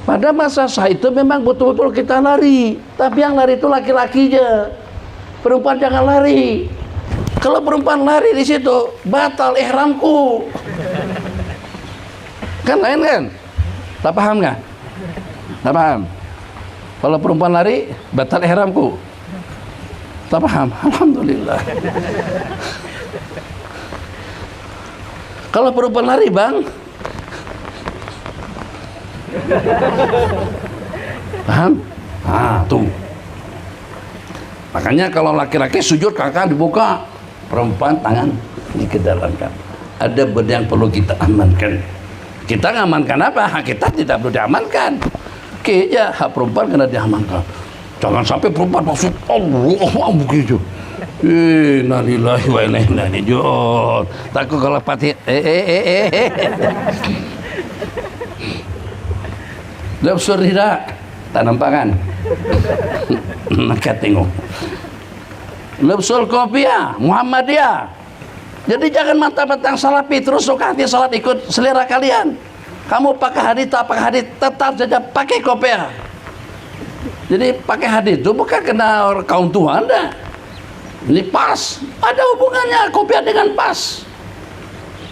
Pada masa sah itu memang betul-betul kita lari, tapi yang lari itu laki-laki aja. Perempuan jangan lari. Kalau perempuan lari di situ batal ihramku. Kan lain kan? Tak paham nggak? Tak paham. Kalau perempuan lari batal ihramku. Tak paham. Alhamdulillah. Kalau perempuan lari, Bang, paham? Tuh. Makanya kalau laki-laki sujud kaki dibuka, perempuan tangan dikedalamkan. Ada benda yang perlu kita amankan. Kita ngamankan apa? Hak kita tidak perlu diamankan. Oke, ya hak perempuan kena diamankan. Jangan sampai perempuan masuk Allah begitu. Innalillahi wa inna ilaihi raji'un. Takut kalau pati Labsul rida, tak nampak kan? Maka tengok. Labsul kopiah, Muhammadiyah. Jadi jangan mantap-mantap salafi terus suka hati salat ikut selera kalian. Kamu pakai hadis tak pakai hadis tetap saja pakai kopiah. Jadi pakai hadis itu bukan kena kaum tua Anda. Ini pas, ada hubungannya kopiah dengan pas.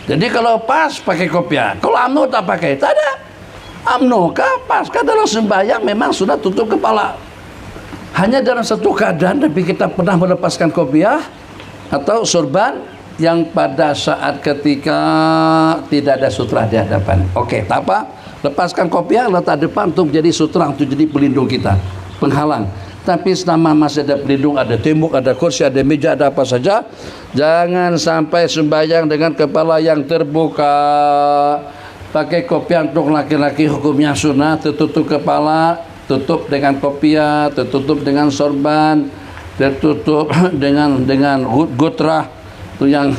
Jadi kalau pas pakai kopiah, kalau UMNO tak pakai, tak ada. UMNO kah pas, kan dalam sembahyang memang sudah tutup kepala. Hanya dalam satu keadaan, tapi kita pernah melepaskan kopiah atau sorban yang pada saat ketika tidak ada sutra di hadapan. Oke, tak apa, lepaskan kopiah, letak depan untuk jadi sutra, untuk jadi pelindung kita, penghalang. Tapi selama masih ada pelindung, ada tembok, ada kursi, ada meja, ada apa saja, jangan sampai sembahyang dengan kepala yang terbuka. Pakai kopiah untuk laki-laki hukumnya sunnah, tertutup kepala, tutup dengan kopiah, tertutup dengan sorban, tertutup dengan gutrah. Itu yang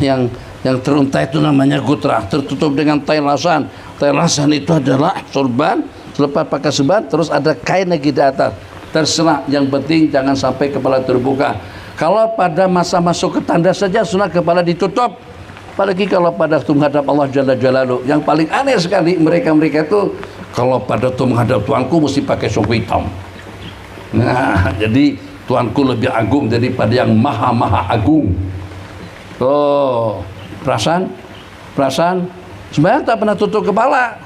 teruntai itu namanya gutrah, tertutup dengan tailasan. Tailasan itu adalah sorban, selepas pakai sorban terus ada kain lagi di atas. Terserah, yang penting jangan sampai kepala terbuka. Kalau pada masa masuk ke tanda saja sunnah kepala ditutup. Apalagi kalau pada waktu menghadap Allah Jalla Jalaluh. Yang paling aneh sekali mereka itu kalau pada waktu menghadap Tuanku mesti pakai songku hitam. Nah, jadi Tuanku lebih agung daripada yang maha agung. Oh, perasaan sebenarnya tak pernah tutup kepala.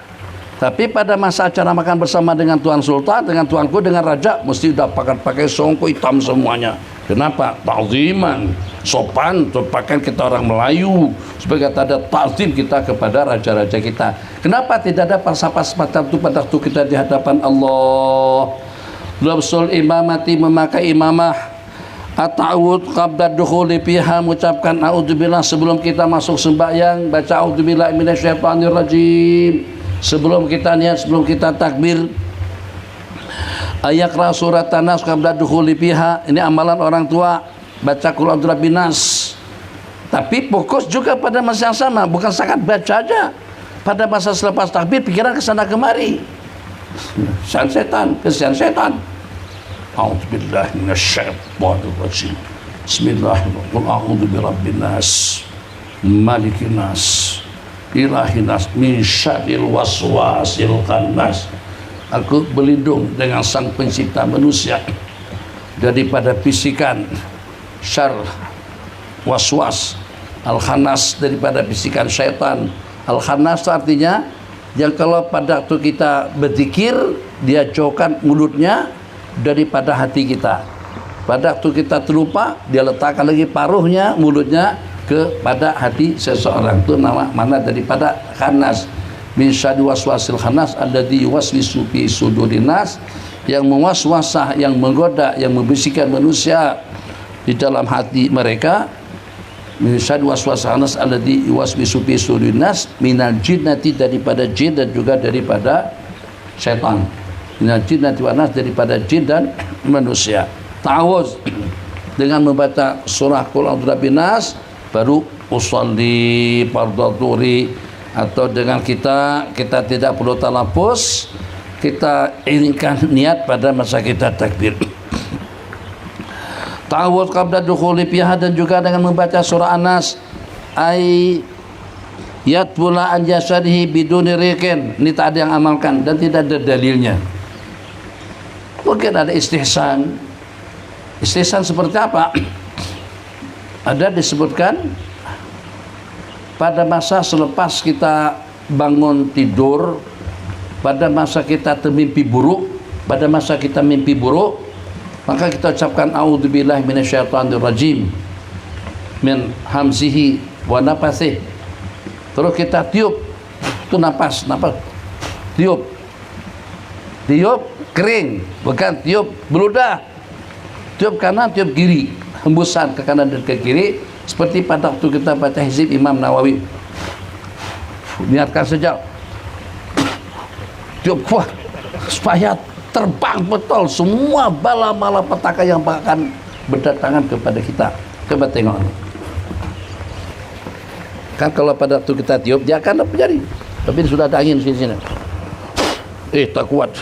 Tapi pada masa acara makan bersama dengan Tuan Sultan, dengan Tuanku, dengan Raja, mesti udah pakai songku hitam semuanya. Kenapa? Ta'ziman, sopan, pakaian kita orang Melayu, sebagai tanda ta'zim kita kepada raja-raja kita. Kenapa tidak ada pas-pas semacam itu pada waktu kita di hadapan Allah? Labsul imamati, memakai imamah. At-ta'awud qabla dukhuli fiha, mengucapkan a'udzubillah sebelum kita masuk sembahyang, baca a'udzubillah minasyaitonir rajim. Sebelum kita niat, sebelum kita takbir, ayaqra surat An-Nas qabla dukhuli fiha. Ini amalan orang tua, baca qul a'udzu birabbin nas. Tapi fokus juga pada masa yang sama, bukan sangat baca aja. Pada masa selepas takbir pikiran ke sana kemari. Setan, kesian setan. A'udzubillahi minasyaitonir rajim. Bismillahirrahmanirrahim. A'udzu birabbin nas, malikin nas, ilahinas, min syarril waswasil khannas. Aku berlindung dengan sang pencipta manusia daripada bisikan syar waswas, al-khannas daripada bisikan syaitan. Al-khannas artinya yang kalau pada waktu kita berzikir dia jauhkan mulutnya daripada hati kita. Pada waktu kita terlupa dia letakkan lagi paruhnya, mulutnya kepada hati seseorang. Itu nama mana daripada khannas. Min syarri waswasil khannas alladzi yuwaswisu fi sudurin nas, yang mewaswasah, yang menggoda, yang membisikkan manusia di dalam hati mereka. Min syarri waswasil khannas alladzi yuwaswisu fi sudurin nas minal jinnati, daripada jin dan juga daripada setan. Minal jinnati wan nas, daripada jin dan manusia. Ta'awuz dengan membaca surah Qul a'udzu birabbin nas, baru usolli fardhu, atau dengan kita tidak perlu talafuz, kita iringkan niat pada masa kita takbir. Ta'awuz qabla dukhuli fiha, dan juga dengan membaca surah An-Nas, ay yatbula an jasadihi biduni riqin. Ini tak ada yang amalkan dan tidak ada dalilnya. Mungkin ada istihsan. Istihsan seperti apa? Ada disebutkan pada masa selepas kita bangun tidur, pada masa kita termimpi buruk, pada masa kita mimpi buruk, maka kita ucapkan a'udzubillahi minasyaitonirrajim min hamzihi wa nafasih. Terus kita tiup, itu napas, tiup kering, bukan tiup beludah. Tiup kanan, tiup kiri, hembusan ke kanan dan ke kiri, seperti pada waktu kita baca hizib Imam Nawawi. Niatkan saja, tiup kuat supaya terbang betul semua bala-bala petaka yang akan berdatangan kepada kita. Coba tengok, kan kalau pada waktu kita tiup dia akan terjadi, tapi sudah ada angin sini. Tak kuat.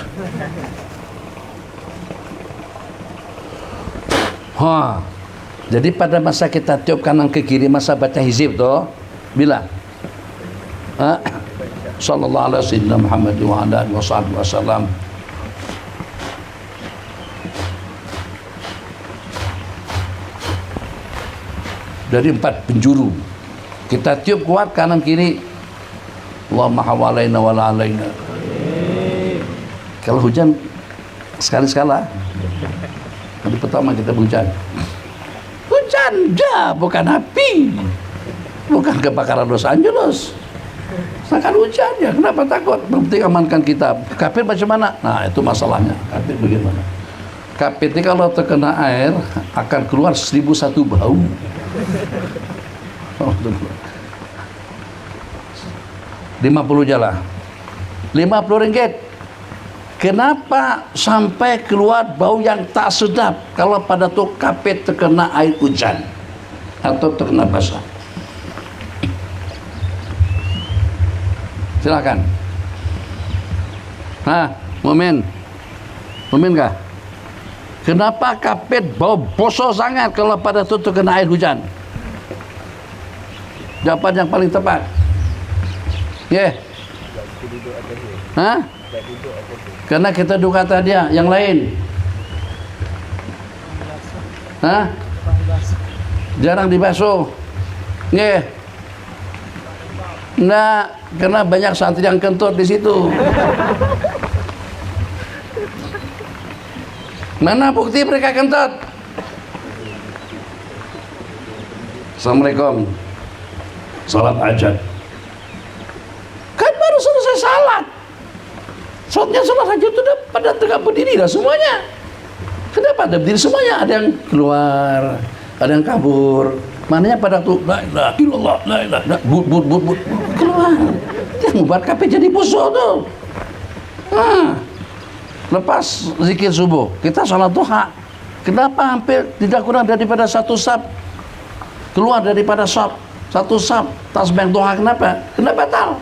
Jadi pada masa kita tiup kanan ke kiri, masa baca hizib tuh, bila sallallahu alaihi wasallam Muhammad wa ala alihi wasallam, dari 4 penjuru kita tiup kuat kanan kiri. Allahumma hawalaina wa la alaina. Kalau hujan sekali-sekala, hari pertama kita hujan dah, bukan api, bukan kebakaran Los Angeles, akan hujan ya. Kenapa takut? Penting amankan kita. Kafir macam mana? Nah, itu masalahnya. Kafir bagaimana? Kafir ini kalau terkena air akan keluar 1001 bau. 50 jalah, 50 ringgit. Kenapa sampai keluar bau yang tak sedap kalau pada tu kafir terkena air hujan atau terkena basah? Silakan. Momen kah? Kenapa kafir bau bosok sangat kalau pada tu terkena air hujan? Jawapan yang paling tepat. Karena kita duduk atas dia, yang lain jarang dibasuh. Nah, karena banyak santri yang kentut di situ. Mana bukti mereka kentut? Assalamualaikum. Salat hajat. Kan baru selesai salat. Salatnya salat hajat itu pada tengah berdiri dah semuanya. Kenapa ada berdiri semuanya? Ada yang keluar, ada yang kabur. Mananya pada tuh la ilaha illallah, la ilaha but keluar. Yang membuat kafir jadi busuk tuh. Lepas zikir subuh, kita salat duha. Kenapa hampir tidak kurang daripada 1 saf keluar daripada saf? 1 saf tasbih duha, kenapa? Kena batal.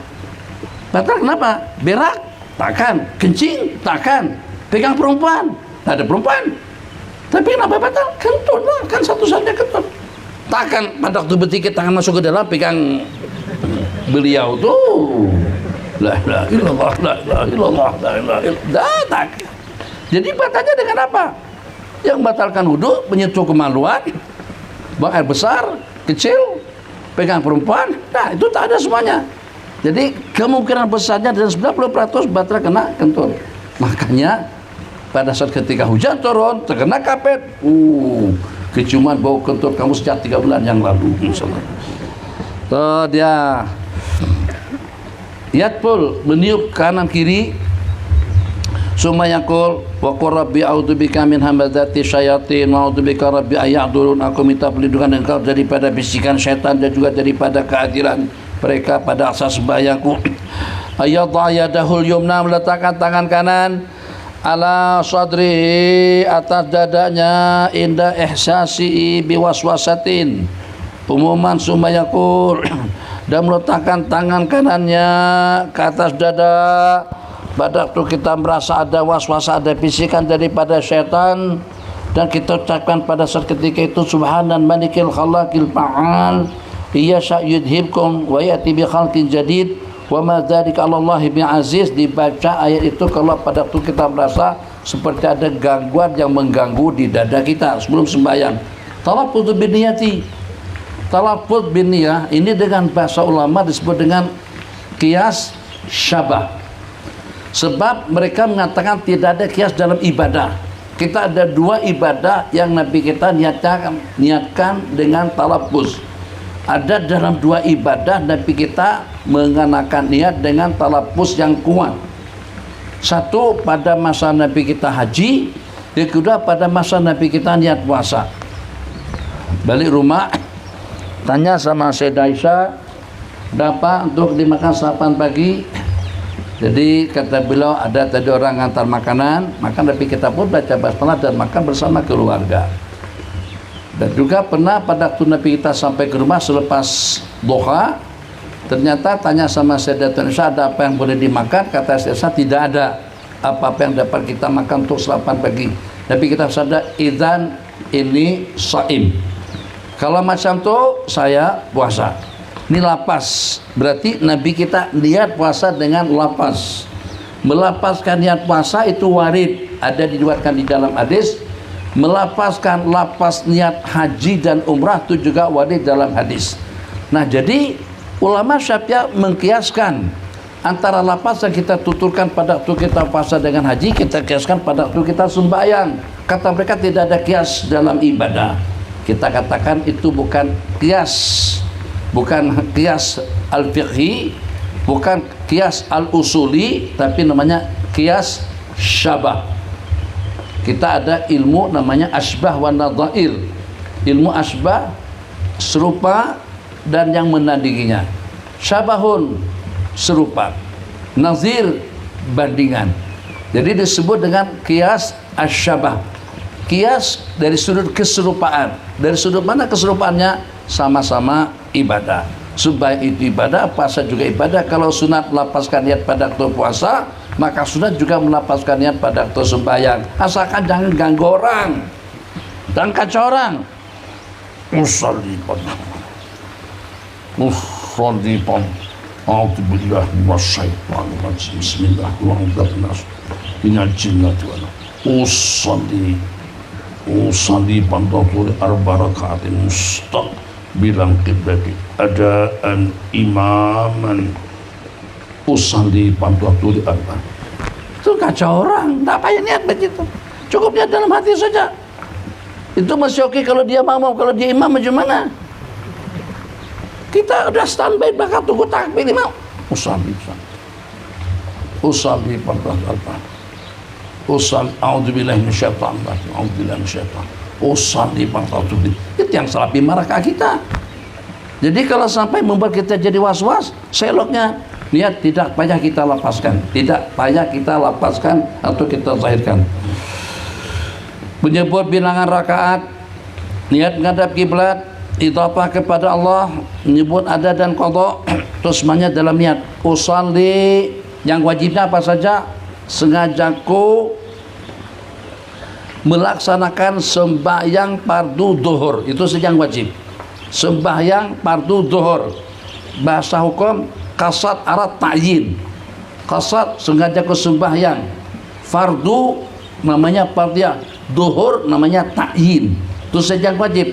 Batal kenapa? Berak? Takkan. Kencing? Takkan. Pegang perempuan? Tak ada perempuan. Tapi kenapa batal? Kentut lah, kan satu saja kentut. Takkan pada waktu bertikit tangan masuk ke dalam pegang beliau tuh. La ilaha illallah, la ilaha illallah, la ilaha illallah. Tak. Jadi batalnya dengan apa? Yang batalkan wudu, menyentuh kemaluan, buang air besar, kecil, pegang perempuan, nah itu tak ada semuanya. Jadi kemungkinan besarnya dari 90% batal kena kentut. Makanya pada saat ketika hujan turun terkena kafir, keciuman bau kentut kamu sejak 3 bulan yang lalu. Tuh dia yatpul, meniup kanan kiri. Summa yaqul wa qur rabbi a'udzubika min hamazati syayatin wa a'udzubika rabbi ayahdurun. Aku minta perlindungan engkau daripada bisikan syaitan dan juga daripada kehadiran mereka pada asas sembahyangku. Ayyadha yadahul yumna, meletakkan tangan kanan ala sadri, atas dadanya, inda ihsasi biwaswasatin umuman sumayakul, dan meletakkan tangan kanannya ke atas dada pada waktu kita merasa ada waswas, ada bisikan daripada syaitan, dan kita ucapkan pada saat ketika itu subhanan malikil khalaqil fa'al iya yudhibkum wa ya'ti bi khalqin jadid wa ma dzalika 'alallahi bi'aziz. Dibaca ayat itu kalau pada waktu kita merasa seperti ada gangguan yang mengganggu di dada kita sebelum sembahyang. Talaffuz bin niyati, talaffuz bin niyah ini dengan bahasa ulama disebut dengan qiyas syabah, sebab mereka mengatakan tidak ada qiyas dalam ibadah. Kita ada dua ibadah yang Nabi kita niatkan dengan talaffuz. Ada dalam dua ibadah Nabi kita mengenakan niat dengan talaffuz yang kuat. Satu pada masa Nabi kita haji, yang kedua pada masa Nabi kita niat puasa. Balik rumah, tanya sama Sayyidah Aisyah, berapa untuk dimakan sarapan pagi? Jadi kata beliau, ada tadi orang ngantar makanan, maka Nabi kita pun baca basmalah dan makan bersama keluarga. Dan juga pernah pada waktu Nabi kita sampai ke rumah selepas duha, ternyata tanya sama Sayyidatuna Aisyah, ada apa yang boleh dimakan? Kata Sayyidatuna, tidak ada apa-apa yang dapat kita makan untuk sarapan pagi. Nabi kita sadar, idzan ini shaim. Kalau macam tu saya puasa. Ini lapas. Berarti Nabi kita niat puasa dengan lapas. Melapaskan niat puasa itu warid, ada diriwayatkan di dalam hadis. Melapaskan lapas niat haji dan umrah itu juga warid dalam hadis. Nah, jadi ulama Syafi'iyah mengkiaskan antara lapas yang kita tuturkan pada waktu kita puasa dengan haji, kita kiaskan pada waktu kita sembahyang. Kata mereka tidak ada kias dalam ibadah. Kita katakan itu bukan kias, bukan kias al-fiqhi, bukan kias al-usuli, tapi namanya kias syabah. Kita ada ilmu namanya asbah wa nadhair. Ilmu asbah serupa dan yang menandinginya. Syabahun serupa, nazir bandingan. Jadi disebut dengan kias asyabah. Kias dari sudut keserupaan. Dari sudut mana keserupaannya? Sama-sama ibadah. Supaya itu ibadah, puasa juga ibadah. Kalau sunat lapaskan niat pada waktu puasa, maka sunat juga melapaskan niat pada waktu sembahyang. Asalkan jangan ganggu orang, jangan kacau orang. Usallipan, a'udzubillah minasyaitonir rajim. Bismillahirrahmanirrahim. Minal jinnati wal usalli pantatul arbarakatin mustaq bilang kiblati adaan imaman usalli pantatul arba. Itu kacau orang, tak payah niat begitu, cukup niat dalam hati saja. Itu masih oke kalau dia mau, kalau dia imam bagaimana? Kita udah standby bakal tunggu takbir imam. Usalli pantatul arba. A'udzubillahi minasyaitonir rajim. A'udzubillahi minasyaitonir. Usalli pantatul. Itu yang salah bimarakah kita. Jadi kalau sampai membuat kita jadi was-was, seloknya niat tidak payah kita lapaskan, tidak payah kita lapaskan atau kita zahirkan. Menyebut bilangan rakaat, niat menghadap kiblat, idhafah kepada Allah, menyebut ada dan qadha, terus semuanya dalam niat. Usalli, yang wajibnya apa saja? Sengajaku melaksanakan sembahyang fardu zuhur, itu saja yang wajib. Sembahyang fardu zuhur, bahasa hukum qasad arat ta'yin. Qasad sengajaku sembahyang, fardu namanya fardiyah, zuhur namanya ta'yin, itu saja yang wajib.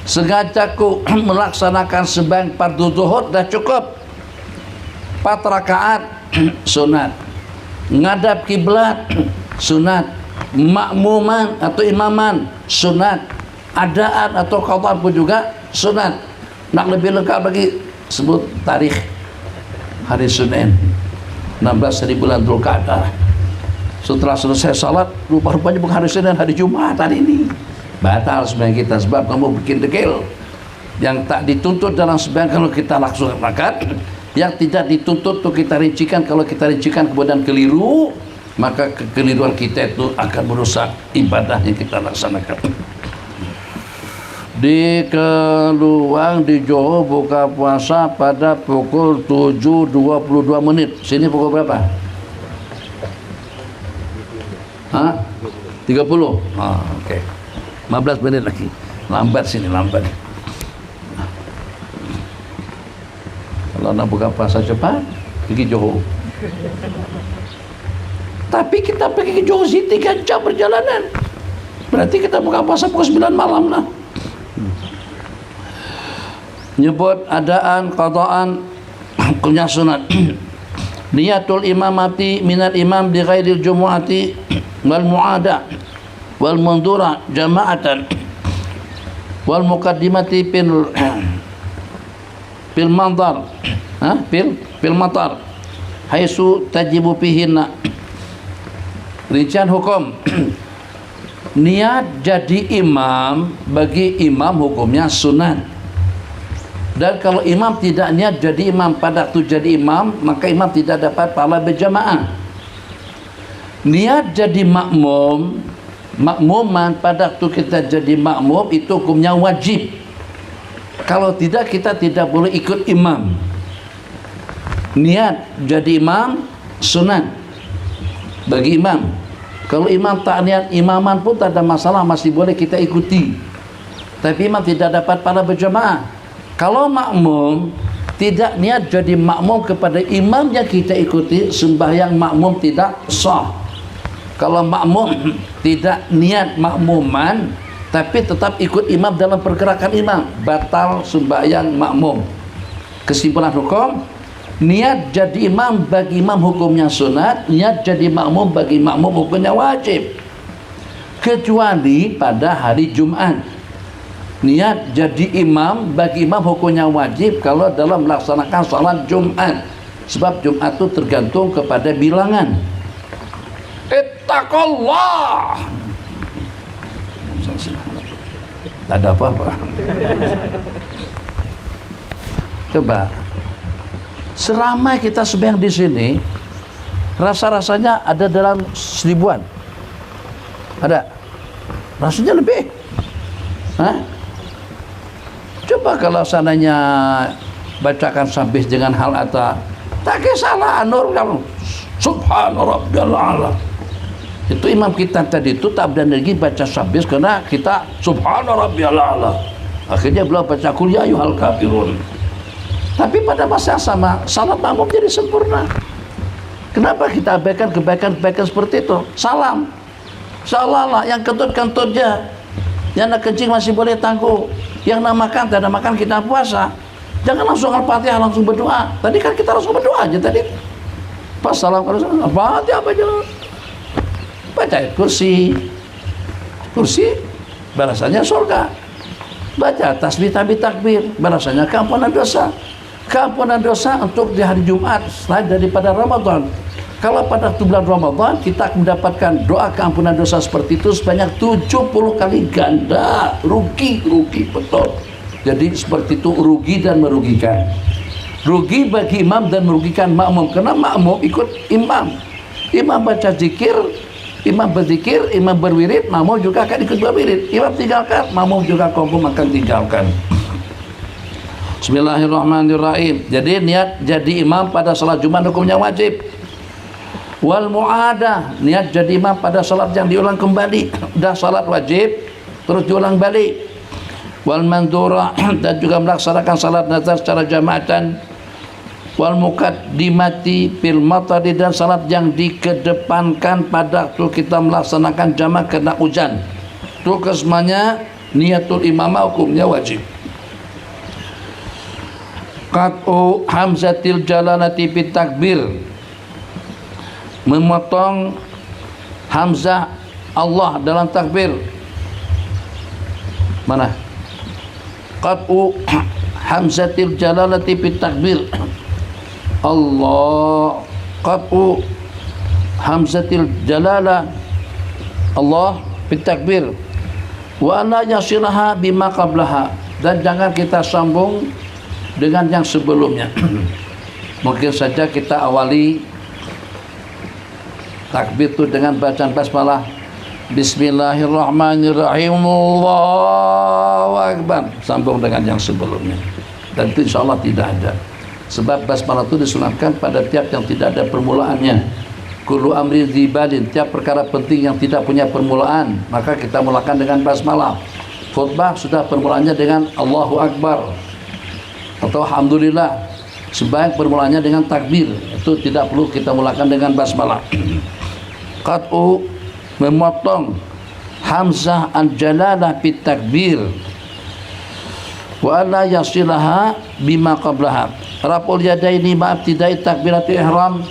Sengajaku melaksanakan sembahyang fardu zuhur, dah cukup. 4 rakaat sunat, ngadap kiblat sunat, makmuman atau imaman sunat, adaan atau qadha pun juga sunat. Nak lebih lengkap lagi, sebut tarikh hari Senin 16 hari bulan Dzulqa'dah. Setelah selesai salat, rupa-rupanya bukan hari Senin, hari Jumat hari ini. Batal sembahyang kita sebab kamu bikin degil. Yang tak dituntut dalam sembahyang kalau kita langsung makan, Yang tidak dituntut untuk kita rincikan. Kalau kita rincikan kemudian keliru, maka kekeliruan kita itu akan merusak ibadah yang kita laksanakan. Di Keluang di Johor buka puasa pada pukul 7.22 menit. Sini pukul berapa? 30. Okey. 15 menit lagi. Lambat sini, lambat. Kalau nak buka puasa cepat, pergi Johor. Tapi kita pergi ke Johor City 3 jam perjalanan. Berarti kita buka puasa pukul 9 malam lah. Nyebut adaan qadaan hukumnya sunat. Niyatul imamati minal imam di ghairil jumu'ati wal mu'ada wal mundura jama'atan wal muqaddimati fil mandar fil matar haitsu tajibu fihinna. Rincian hukum. Niat jadi imam bagi imam hukumnya sunat. Dan kalau imam tidak niat jadi imam pada waktu jadi imam, maka imam tidak dapat pahala berjamaah. Niat jadi makmuman pada waktu kita jadi makmum itu hukumnya wajib. Kalau tidak, kita tidak boleh ikut imam. Niat jadi imam sunat bagi imam. Kalau imam tak niat imaman pun tak ada masalah, masih boleh kita ikuti. Tapi imam tidak dapat pahala berjamaah. Kalau makmum tidak niat jadi makmum kepada imam yang kita ikuti, sembahyang makmum tidak sah. Kalau makmum tidak niat makmuman tapi tetap ikut imam dalam pergerakan imam, batal sembahyang makmum. Kesimpulan hukum, niat jadi imam bagi imam hukumnya sunat, niat jadi makmum bagi makmum hukumnya wajib. Kecuali pada hari Jumat. Niat jadi imam bagi imam hukumnya wajib kalau dalam melaksanakan salat Jumat. Sebab Jumat itu tergantung kepada bilangan. Ittaqullah. Tak ada apa-apa. Coba, seramai kita sembahyang di sini, rasa-rasanya ada dalam 1000-an. Ada? Rasanya lebih. Coba kalau sananya bacakan sabih dengan hal atau tak kisahlah nur kamu subhana rabbiyal a'la. Itu imam kita tadi itu tak berenergi baca sabih karena kita subhana rabbiyal a'la. Akhirnya beliau baca qul ya ayyuhal kafirun. Tapi pada masa yang sama salat makmum jadi sempurna. Kenapa kita abaikan kebaikan-kebaikan seperti itu? Salam. Seolah-olah yang kentut-kentut je. Yang nak kencing masih boleh tangguh. Yang nak makan, tak nak makan kita puasa. Jangan langsung Al-Fatihah langsung berdoa. Tadi kan kita langsung berdoa aja tadi. Pas salam kalau Al-Fatihah baca. Baca kursi. Kursi balasannya surga. Baca tasbih takbir, balasannya keampunan dosa. Keampunan dosa untuk di hari Jumat selain daripada Ramadan. Kalau pada bulan Ramadan kita mendapatkan doa keampunan dosa seperti itu sebanyak 70 kali ganda. Rugi betul. Jadi seperti itu rugi dan merugikan. Rugi bagi imam dan merugikan makmum. Karena makmum ikut imam. Imam baca zikir, imam berzikir, imam berwirid, makmum juga akan ikut berwirid. Imam tinggalkan, makmum juga confirm akan tinggalkan. Bismillahirrahmanirrahim. Jadi niat jadi imam pada salat Jumat hukumnya wajib. Wal mu'adah, niat jadi imam pada salat yang diulang kembali. Dah salat wajib terus diulang balik. Wal mandura, dan juga melaksanakan salat nazar secara jamaatan. Wal muqaddimati fil matari, dan salat yang dikedepankan pada waktu kita melaksanakan jamaah kena hujan. Itu kesemuanya niatul imamah hukumnya wajib. Qat'u hamzatil jalalati fit takbir, memotong hamzah Allah dalam takbir. Mana? Qat'u hamzatil jalalati fit takbir. Allah, qat'u hamzatil jalalah Allah fit takbir. Wa la yasilaha bima qablaha, dan jangan kita sambung dengan yang sebelumnya. Mungkin saja kita awali takbir itu dengan bacaan basmalah. Bismillahirrahmanirrahim. Allahu Akbar. Sambung dengan yang sebelumnya. Dan itu insya Allah tidak ada. Sebab basmalah itu disunatkan pada tiap yang tidak ada permulaannya. Kullu amri dzibalin, tiap perkara penting yang tidak punya permulaan, maka kita mulakan dengan basmalah. Khutbah sudah permulaannya dengan Allahu Akbar atau Alhamdulillah. Sembahyang permulaannya dengan takbir, itu tidak perlu kita mulakan dengan basmalah. Qat'u, memotong hamzah al-jalalah fit takbir wa la yasilaha bima qablaha. Raf'ul yadaini ma'abtidai takbiratul ihram,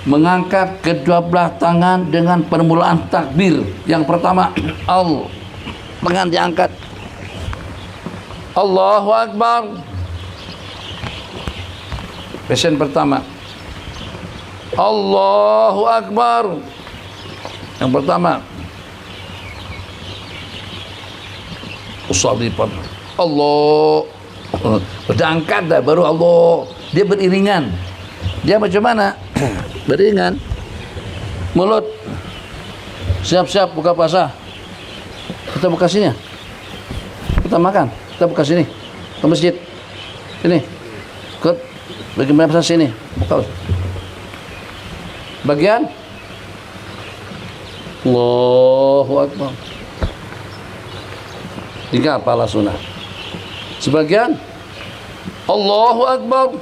mengangkat kedua belah tangan dengan permulaan takbir. Yang pertama, tangan diangkat, Allahu Akbar. Pesen pertama, Allahu Akbar. Yang pertama, usalli Allah. Udah angkat dah, baru Allah. Dia beriringan. Dia macam mana? Beriringan. Mulut siap-siap buka puasa. Kita buka sini ya. Kita makan. Kita buka sini. Ke masjid. Sini. Ke bagian besar sini. Buka. Bagian Allahu Akbar. Tinggal pala sunnah. Sebagian Allahu Akbar.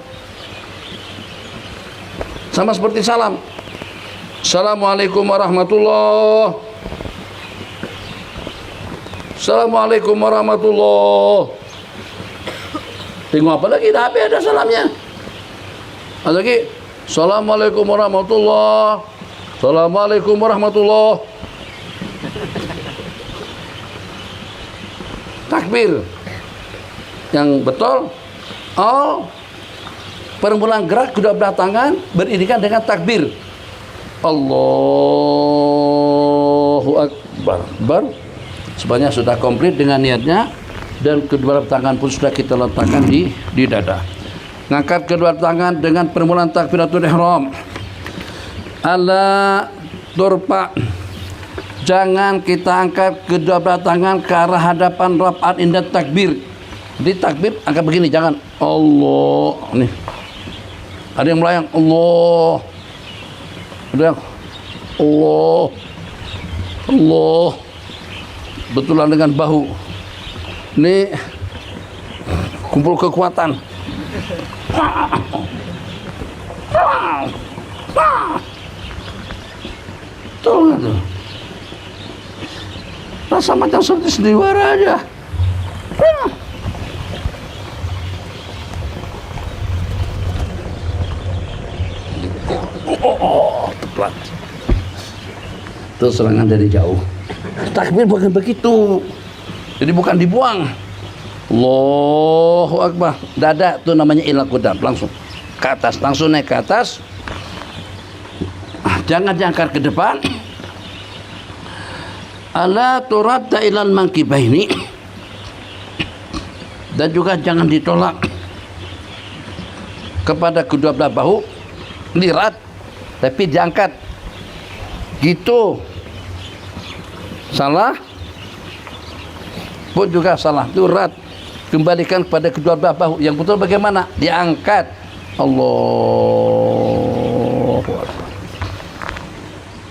Sama seperti salam. Assalamualaikum warahmatullahi. Assalamualaikum warahmatullahi. Tengok apa lagi? Dah habis ada salamnya. Ada lagi. Assalamualaikum warahmatullahi. Assalamualaikum warahmatullahi. Takbir yang betul. Permulaan gerak kedua belah tangan beriringan dengan takbir. Allahu Akbar. Sebenarnya sudah komplit dengan niatnya, dan kedua belah tangan pun sudah kita letakkan di dada. Ngangkat kedua tangan dengan permulaan takbiratul ihram. Ala turfa. Jangan kita angkat kedua belah tangan ke arah hadapan raf'at indah takbir. Di takbir angkat begini, jangan Allah. Nih. Ada yang melayang Allah. Ada yang Allah. Allah. Betulan dengan bahu. Ini kumpul kekuatan. Tuh, tuh. Rasa macam seperti sendiwara aja. Tepat. Itu serangan dari jauh. Takbir bukan begitu. Jadi bukan dibuang. Allahu Akbar. Dada itu namanya ila qudam, langsung ke atas, langsung naik ke atas. Jangan diangkat ke depan. Ala turadda ilal mankibaini. Dan juga jangan ditolak kepada kedua belah bahu. Lirat, tapi diangkat. Gitu. Salah. Pun juga salah. Turat. Kembalikan kepada kedua belah bahu. Yang betul bagaimana? Diangkat. Allahu Akbar.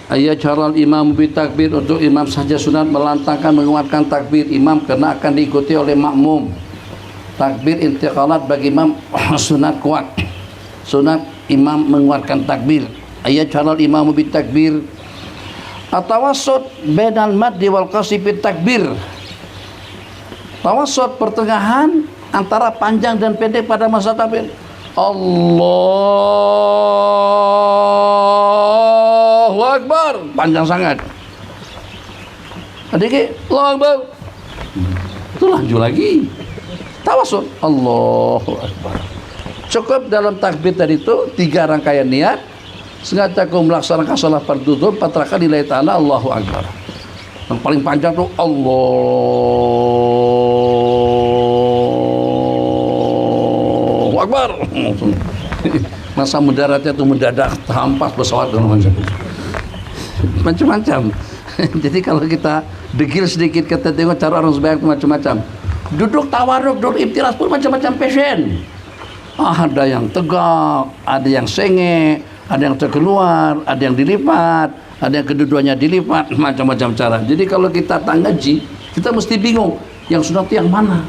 Ayat caral imam bitakbir, untuk imam saja sunat melantangkan menguatkan takbir imam karena akan diikuti oleh makmum. Takbir intiqalat bagi imam sunat kuat. Sunat imam menguatkan takbir. Ayat caral imam bitakbir. Atawassut bainal maddi wal qasri fit takbir. Tawassut, pertengahan antara panjang dan pendek pada masa takbir. Allahu Akbar, panjang sangat. Adik, Allahu Akbar. Itu lanjut lagi. Tawasul, Allahu Akbar. Cukup dalam takbir tadi itu 3 rangkaian niat. Sengaja kau melaksanakan salat fardu zuhur 4 rakaat lillahi ta'ala, Allahu Akbar. Yang paling panjang tuh Allahu Akbar. Masa mendaratnya itu mendadak, hampas pesawat dan macam-macam. Jadi kalau kita degil sedikit, kita tengok cara orang sembahyang itu macam-macam. Duduk tawarruk, duduk iftiras pun macam-macam passion. Ada yang tegak, ada yang sengek, ada yang terkeluar, ada yang dilipat, ada yang kedua-duanya dilipat, macam-macam cara. Jadi kalau kita tak ngaji, kita mesti bingung, yang sunat itu yang mana,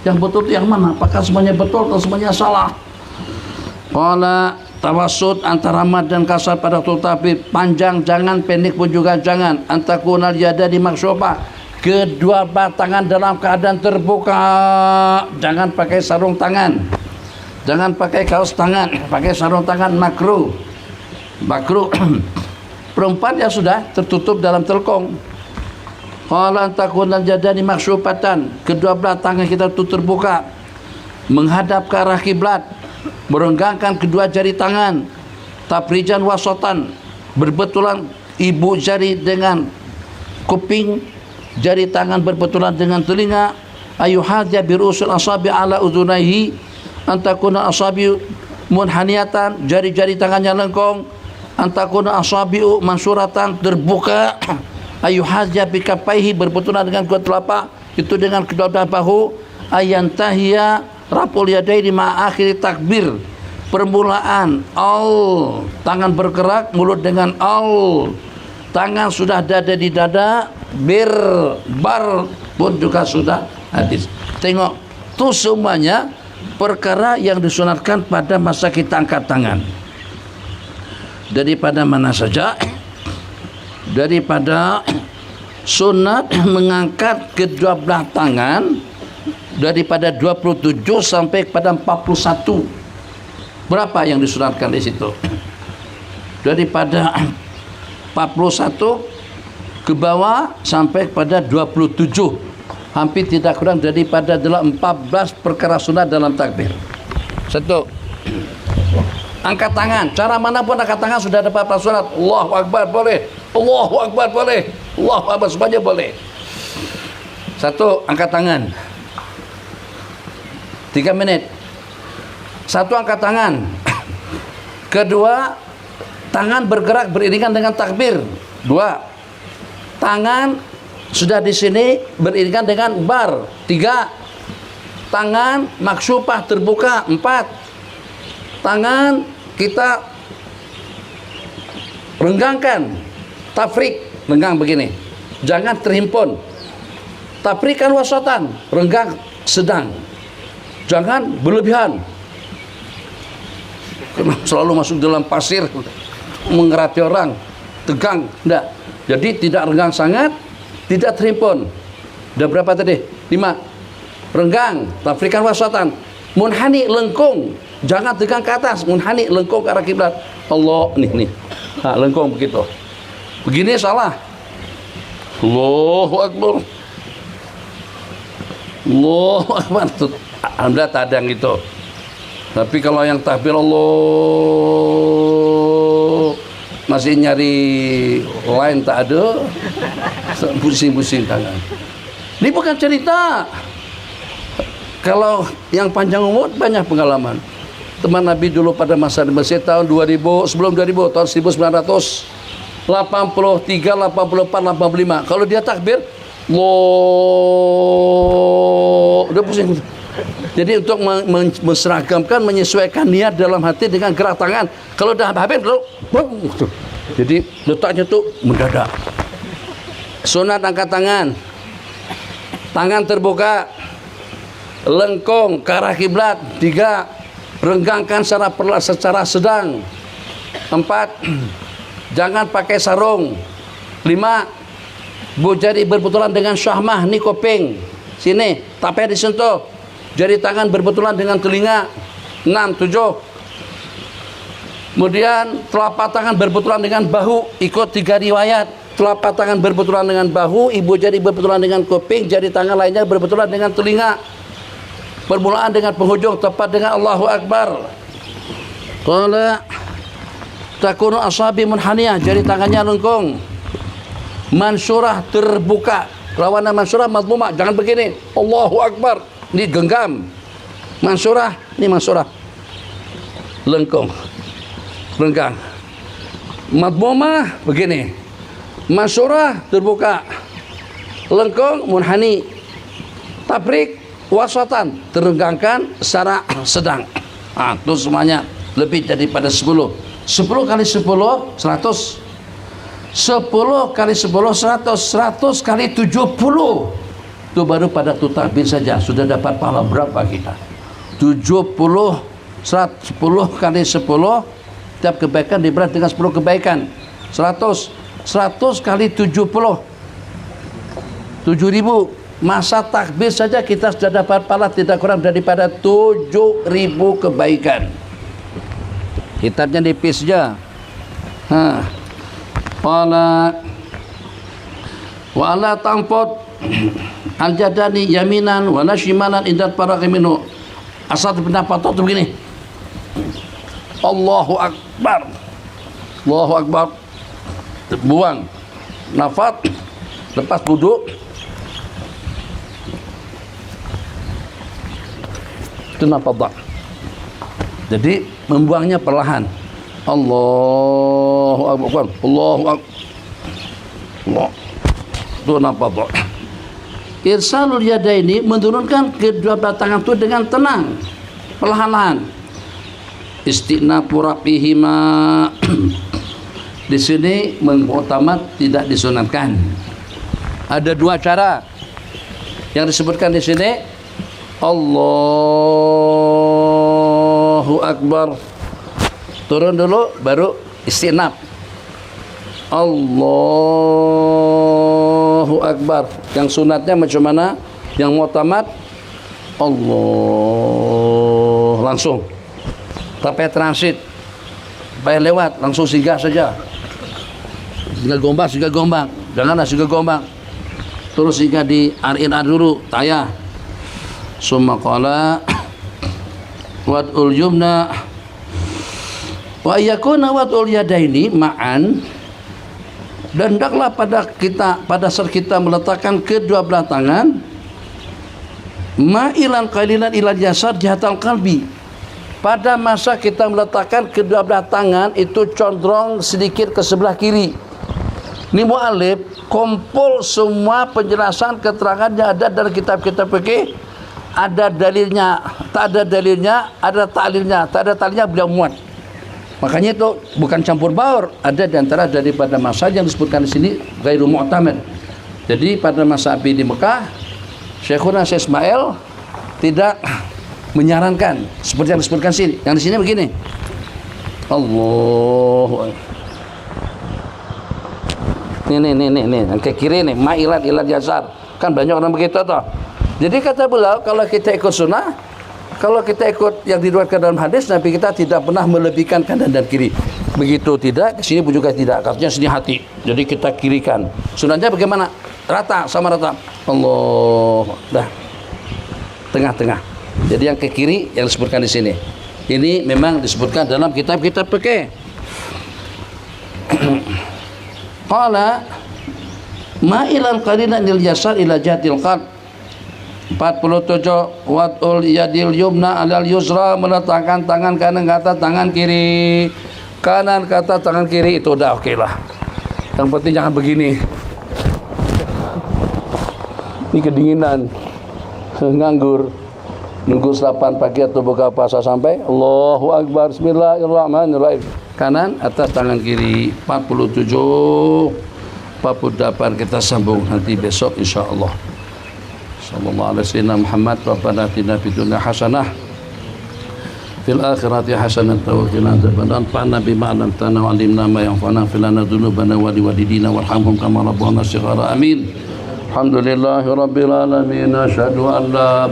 yang betul itu yang mana, apakah semuanya betul atau semuanya salah. Qala tawassut antara mad dan kasar pada tapi panjang jangan, pendek pun juga jangan. Antakunal yada di maksyofa, kedua tangan dalam keadaan terbuka, jangan pakai sarung tangan, jangan pakai kaos tangan, pakai sarung tangan makruh. Perempuan ya sudah tertutup dalam telkong. Qala antakunal yada di maksyofatan, kedua belah tangan kita itu terbuka menghadap ke arah kiblat, merenggangkan kedua jari tangan, taprijan wasotan, berbetulan ibu jari dengan kuping, jari tangan berbetulan dengan telinga. Ayuhadya birusul asabi ala udhunaihi, antakuna asabi munhaniyatan, jari-jari tangannya lengkong, antakuna asabiu mansuratan, terbuka. Ayuhadya bikapaihi, berbetulan dengan kedua telapak, itu dengan kedua bahu. Ayantahiya rapul yadaini ma akhir takbir, permulaan al, tangan bergerak, mulut dengan al, tangan sudah dada di dada, bar pun juga sudah hadis. Tengok, itu semuanya perkara yang disunatkan pada masa kita angkat tangan. Daripada mana saja, daripada sunat mengangkat kedua belah tangan daripada 27 sampai kepada 41. Berapa yang disunatkan di situ? Daripada 41 ke bawah sampai kepada 27. Hampir tidak kurang daripada 14 perkara sunat dalam takbir. Satu, angkat tangan. Cara manapun angkat tangan sudah dapat sunat. Allahu Akbar boleh, Allahu Akbar boleh, Allahu Akbar semuanya boleh. Satu, angkat tangan 3 menit. Satu, angkat tangan. Kedua, tangan bergerak beriringan dengan takbir. 2, tangan sudah di sini beriringan dengan bar. 3, tangan maksyufah terbuka. 4, tangan kita renggangkan, tafrik, renggang begini, jangan terhimpun. Tafrik kan wasatan, renggang sedang, jangan berlebihan. Selalu masuk dalam pasir mengerati orang, tegang, enggak. Jadi tidak renggang sangat, tidak terhimpun. Udah berapa tadi? 5, renggang, tafrikan wasatan. Munhani, lengkung, jangan tegang ke atas. Munhani, lengkung ke arah kiblat. Allah, nih, lengkung begitu. Begini salah. Allahu Akbar, Allahu Akbar. Alhamdulillah tak ada yang gitu. Tapi kalau yang takbir Allah masih nyari lain tak ada, pusing-pusing tangan. Ini bukan cerita. Kalau yang panjang umur banyak pengalaman. Teman Nabi dulu pada masa di masjid tahun 2000, sebelum 2000, tahun 1983, 84, 85. Kalau dia takbir, udah pusing. Jadi untuk menseragamkan, menyesuaikan niat dalam hati dengan gerak tangan. Kalau dah habis, jadi letaknya tuh mendadak. Sunat angkat tangan, tangan terbuka, lengkung ke arah kiblat. 3, renggangkan secara sedang. 4, jangan pakai sarung. 5, jari berbetulan dengan syahmah, ni kuping sini, tak payah disentuh. Jari tangan berbetulan dengan telinga. 6, 7. Kemudian telapak tangan berbetulan dengan bahu, ikut 3 riwayat. Telapak tangan berbetulan dengan bahu, ibu jari berbetulan dengan kuping, jari tangan lainnya berbetulan dengan telinga. Permulaan dengan penghujung tepat dengan Allahu Akbar. Qala takunu asabi munhaniyah, jari tangannya lengkung. Mansurah terbuka. Lawanan mansurah mazmumah, jangan begini. Allahu Akbar. Ini genggam. Mansurah, ini mansurah lengkung. renggang. Madmumah begini, masyurah terbuka, lengkung munhani, tabrik wasatan terenggangkan secara sedang. Itu semuanya lebih daripada 10. 10 kali 10 100. 10 kali 10 100. 100 kali 70. Itu baru pada takbir saja sudah dapat pahala berapa kita? 70. 10 kali 10, tiap kebaikan dibalas dengan 10 kebaikan. 100 kali 70, 7.000. Masa takbir saja kita sudah dapat pahala tidak kurang daripada 7.000 kebaikan. Kitabnya nipis saja. Wa ala tangpot al-jadani yaminan wa nashimanan indat para keminu. Asal pendapat itu begini. Allahu Akbar. Allahu Akbar. Buang nafas, lepas duduk. Itu nafas. Jadi membuangnya perlahan. Allahu Akbar. Allahu Akbar. Allah. Itu nafas. Irsalul yadaini menurunkan kedua belah tangan itu dengan tenang, perlahan-lahan. Istighnafu rafihima. Di sini mengutamat tidak disunatkan. Ada dua cara yang disebutkan di sini. Allahu Akbar. Turun dulu baru istinab. Allahu Akbar. Yang sunatnya macam mana? Yang mu'tamad Allah langsung. Tak payah transit, payah lewat, langsung singgah saja. Singgah gombang. Janganlah singgah gombang. Terus singgah di ar dulu, tayah. Summa qala wad'ul yumna wa yakuna wad'ul yadaini ma'an. Dan hendaklah pada saat kita meletakkan kedua belah tangan ma'ilan qalilan ilal jasad jihatal qalbi. Pada masa kita meletakkan kedua belah tangan itu condong sedikit ke sebelah kiri. Ini mu'alif kumpul semua penjelasan keterangannya ada dalam kitab-kitab fikih. Ada dalilnya, tak ada dalilnya, ada ta'lilnya, tak ada ta'lilnya beliau muat. Makanya itu bukan campur baur. Ada di antara daripada masa yang disebutkan di sini ghairu mu'tamad. Jadi pada masa Abi di Mekah, Syekhuna Syekh Ismail tidak menyarankan seperti yang disebutkan sini. Yang di sini begini. Allah. Nih, yang ke kiri nih, ma'ilat ilat jasar. Kan banyak orang begitu toh. Jadi kata beliau, kalau kita ikut sunnah, kalau kita ikut yang diriwayatkan dalam hadis, Nabi kita tidak pernah melebihkan kanan dan kiri. Begitu tidak, sini pun juga tidak. Artinya sini hati. Jadi kita kirikan. Sunnahnya bagaimana? Rata, sama rata. Allah. Dah. Tengah-tengah. Jadi yang ke kiri yang disebutkan di sini. Ini memang disebutkan dalam kitab-kitab fikih. Qala ma'ilan qalilan lil jasad ila jatil qalb. 47 wad'ul yadil yumna alal yusra, meletakkan tangan kanan kata tangan kiri, kanan kata tangan kiri. Itu udah oke lah. Yang penting jangan begini. Ini kedinginan, nganggur, nunggu 8 pagi atau buka puasa sampai Allahu Akbar, Bismillahirrahmanirrahim. Kanan atas tangan kiri. 47 48 kita sambung nanti besok insyaallah. Sallallahu alaihi wasallam Muhammad rabbana atina fid dunya hasanah fil akhirati hasanah wa qina adzabannar fa'na bima 'allamtana wa 'allimna ma yanfa'una fil lana dhunubana wa liwalidina warhamhum kama rabbana shighara amin. Alhamdulillahi rabbil alamin. Asyhadu an la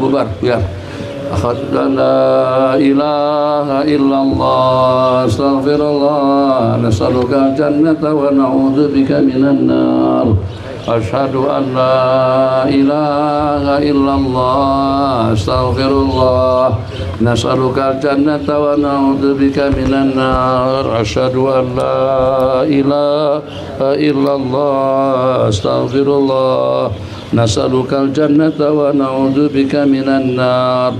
ilaha illallah astaghfirullah nas'aluka jannata wa na'udzu bika minan nar. Asyhadu an la ilaha illallah astaghfirullah nas'aluka jannata wa na'udzu bika minan nar. Asyhadu an la ilaha illallah astaghfirullah nas'aluka jannata wa na'udzu bika minan nar.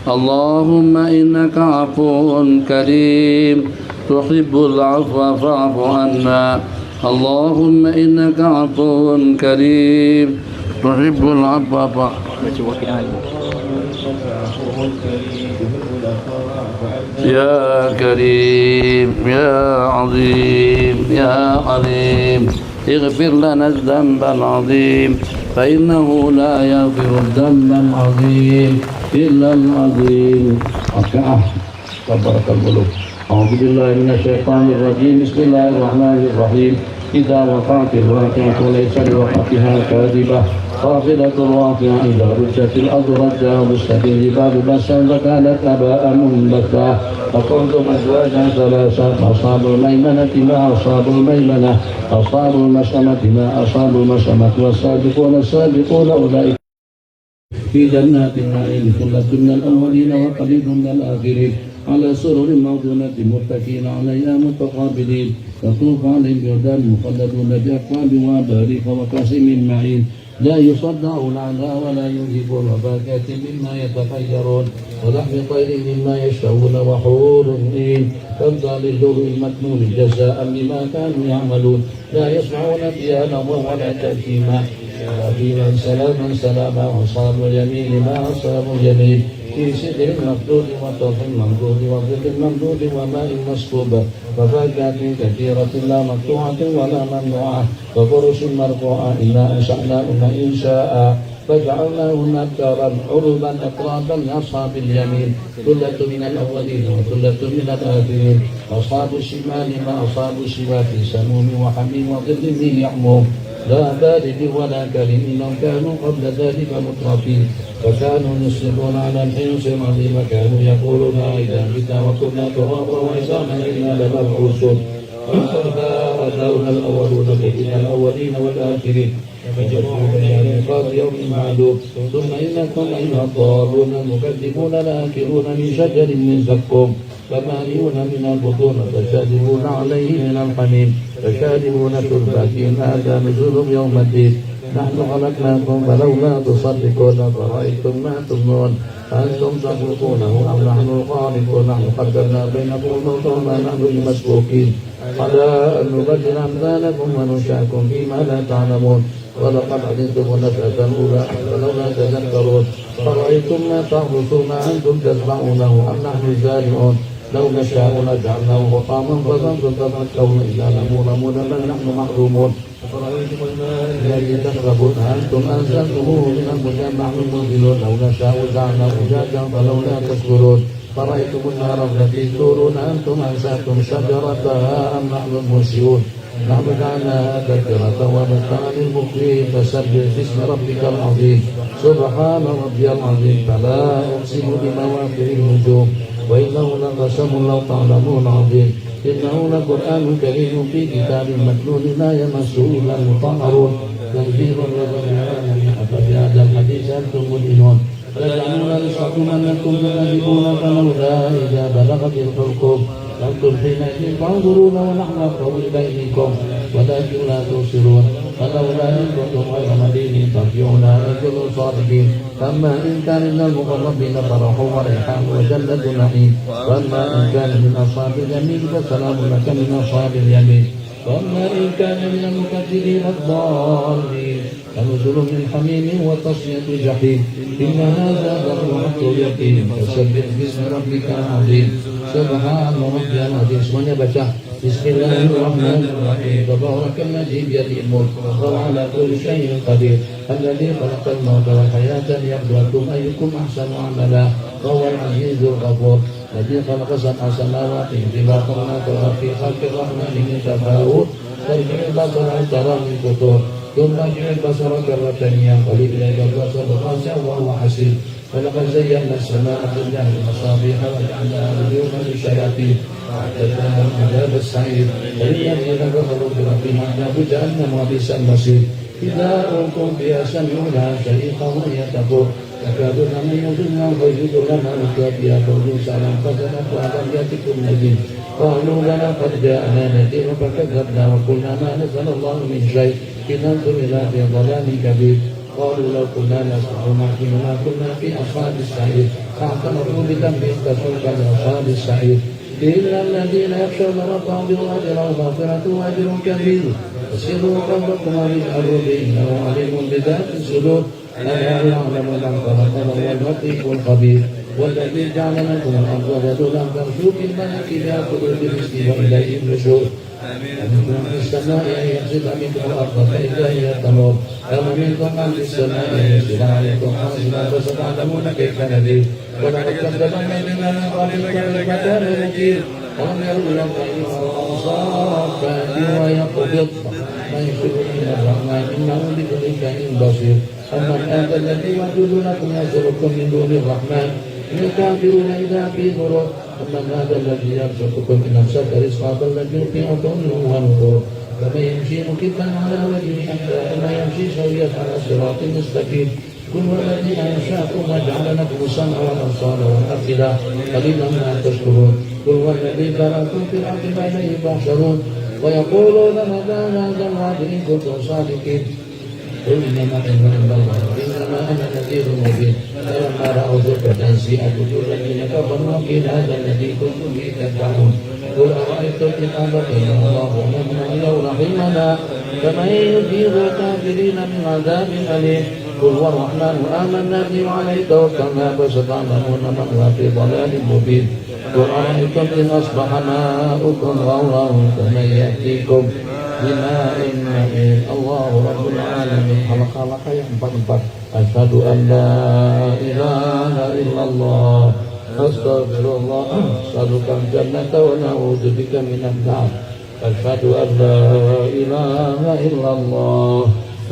Allahumma innaka afuwun karim تحب العفو فاعف عنا اللهم إنك عفو كريم تحب العفو فاعف يا كريم يا عظيم يا عليم اغفر لنا الذنب العظيم فإنه لا يغفر الذنب العظيم إلا العظيم. تبارك القلوب. أعوذ بالله من الشيطان الرجيم. بسم الله الرحمن الرحيم. إذا وقعت الواقعة ليس لوقعتها كاذبة خافضة رافعة إذا رجت الأرض رجا وبست الجبال بسا فكانت هباء منبثا فكنتم أزواجا ثلاثا أصحاب الميمنة ما أصحاب الميمنة أصحاب المشأمة ما أصحاب المشأمة والسابقون السابقون أولئك في جنات النعيم ثلة من الأولين وقليل من الآخرين على سرر موضونة متكئين عليها متقابلين يطوف عليهم ولدان مخلدون بأكواب وأباريق وكأس من معين لا يصدعون عنها ولا ينزفون وفاكهة مما يتخيرون ولحم طير مما يشتهون وحور عين كالظل اللؤلؤ المكنون جزاء بما كانوا يعملون لا يسمعون فيها لغوا ولا تأثيما وقيلا سلاما سلاما وأصحاب اليمين ما أصحاب اليمين في سدر مخضود وطلح ممدود وظل ممدود وماء مسكوب وفاكهة كثيرة لا مقطوعة ولا ممنوعة وفرش مرفوعة إنا أنشأناهن إنشاء فجعلناهن أبكارا عربا أترابا لأصحاب اليمين ثلة من الأولين وثلة من الآخرين أصحاب الشمال ما أصحاب الشمال في سموم وحميم وظل من يحموم لا بارد ولا كريم إنهم كانوا قبل ذلك مترفين وكانوا يصرون على الحنس العظيم كانوا يقولون إذا متنا وكنا ترابا وعظاما إنا لمبعوثون فأتانا الأولون من الأولين والآخرين فجمعوا إلى ميقات يوم معلوم ثم إنكم أيها الضالون المكذبون لآكلون من شجر من زقوم فمالئون من البطون فشاربون عليه من الحميم فشاربون شرب الهيم هذا نزلهم يوم الدين نحن خلقناكم فلولا تصدقون فرأيتم ما تمنون أنتم تخلقونه أم نحن الخالقون نحن قدرنا بينكم الموت وما نحن بمسبوقين على أن نبدل أمثالكم وننشأكم فيما لا تعلمون ولقد علمتم النشأة الأولى فلولا تذكرون فرأيتم ما تحرثون أنتم تزرعونه أم نحن الزارعون لو نشاء لجعلناه حطاما فظلتم تفكرون إذا لمغرمون بل نحن محرومون أفرأيتم الماء الذي تشربون أنتم أنزلتموه من المزن نحن المنزلون لو نشاء جعلناه أجاجا فلولا تشكرون فرأيتم النار التي تورون أنتم أنشأتم شجرتها أم نحن المنشئون نحن جعلناها تذكرة ومتاعا للمقوين فسبح باسم ربك العظيم سبحان ربي العظيم فلا أقسم بمواقع النجوم وإنه لقسم لو تعلمون عظيم إنه لقرآن كريم في كتاب مكنون لا يمسه إلا المطهرون تنزيل رب العالمين أفبهذا الحديث أنتم مدهنون فيجعلون رزقكم أنكم تكذبون فلولا إذا بلغت الحلقوم أنتم حينئذ تنظرون ونحن أقرب إليكم ولكن لا تبصرون فلولا إن كنتم غير مدينين ترجعونها إن كنتم صادقين أما إن كان من المقربين فرح وريحان وجنة نعيم وأما إن كان من أصحاب اليمين فسلام لك من أصحاب اليمين وأما إن كان من المكذبين الضالين فنزل من حميم وتصفية جحيم إن هذا لهو حق اليقين فسبح باسم ربك العظيم سبحان ربي العظيم. Semuanya baca Bismillahirrahmanirrahim. Tabarakalladzi biyadihi al-mulk wa huwa ala kulli syai'in qadir. Alladzi khalaqal mauta wal hayata liyabluwakum ayyukum ahsanu amala wa huwal azizul ghafur. Alladzi khalaqa sab'a samawati tibaqa wa fi khalqir rahmani min tafawut. Tarji'ul basara tara min futur. Thumma ji'il basara karratan yanqalib ilayka al-basaru khasi'an wa huwa hasir. ولقد زينا السماء الدنيا بمصابيح وجعلناها رجوما للشياطين وأعتدنا لهم عذاب السعير وللذين كفروا بربهم عذاب جهنم وبئس المصير إذا ألقوا فيها سمعوا لها شهيقا وهي تفور يكادون من يظنهم فيجدوا لنا ألقى فيها فوج سلام فزنت وألم يأتكم نذير قالوا لنا قد جاءنا نذير فكذبنا وقلنا ما نزل الله من شيء إن أنتم إلا في ضلال كبير قالوا لو كنا نسمع ونعقل ما كنا في أصحاب السعير فاعترفوا بذنبهم فسوقا لأصحاب السعير إلا الذين يخشون ربهم بالغيب لهم مغفرة وأجر كبير وسروا ربكم واجهروا به إنه عليم بذات الصدور ألا يعلم من خلق وهو اللطيف الخبير والذي جعل لكم الأرض ذلولا فامشوا في مناكبها كلوا برزقه وإليه النشور أمنتم في السماء أن ينزل بكم الأرض فإذا هي تمور أم منكم من في السماء أن ينزل عليكم حاصبا فستعلمون كيف نذير ولقد كذب الذين من قبلكم بالمكان نكير ومن يرد الطير صافات ويقبض ما يشرك من الرحمن إنه بكل شيء بصير أما الآن الذي يوجدونكم يرزقكم من دون الرحمن إن الكافرون إذا في غرور أما هذا الذي يرزقكم إن أمسك رزقا بل لجوا في عتو ونفور فمن يمشي مكبا على وجهه كما يمشي سويا على صراط مستقيم قل هو الذي أنشأكم وجعل لكم السمع والأبصار والأفئدة قليلا ما تشكرون قل هو الذي ذرأكم في الأرض فإليه تحشرون ويقولون متى هذا الوعد إن كنتم صادقين قل إنما العلم عند الله إنما أنا نذير مبين فلما رأوا زلفة سيئت وجوه الذين كفروا وقيل هذا الذي كنتم به تدعون قل أرأيتم إن أذقنا الله ومن أو رحمنا فمن يجير الكافرين من عذاب أليم قل هو الرحمن آمنا به وعليه توكلنا فستعلمون من هو في ضلال مبين قل أرأيتم إن أصبح ماؤكم غورا فمن يأتيكم بماء معين الله رب العالمين خلق yang empat-empat asyhadu an la ilaha illallah astaghfirullah as'alukal jannata wa na'udzubika minan nar asyhadu an la ilaha illallah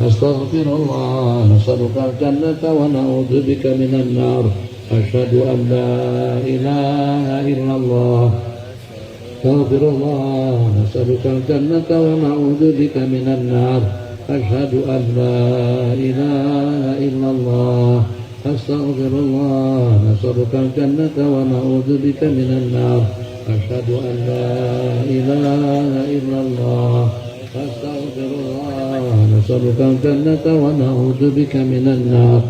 astaghfirullah as'alukal jannata wa na'udzubika minan nar asyhadu an la ilaha illallah أستغفر الله نسألك الجنة ونعوذ بك من النار أشهد أن لا إله إلا الله أستغفر الله نسألك الجنة ونعوذ بك من النار أشهد أن لا إله إلا الله أستغفر الله نسألك الجنة ونعوذ بك من النار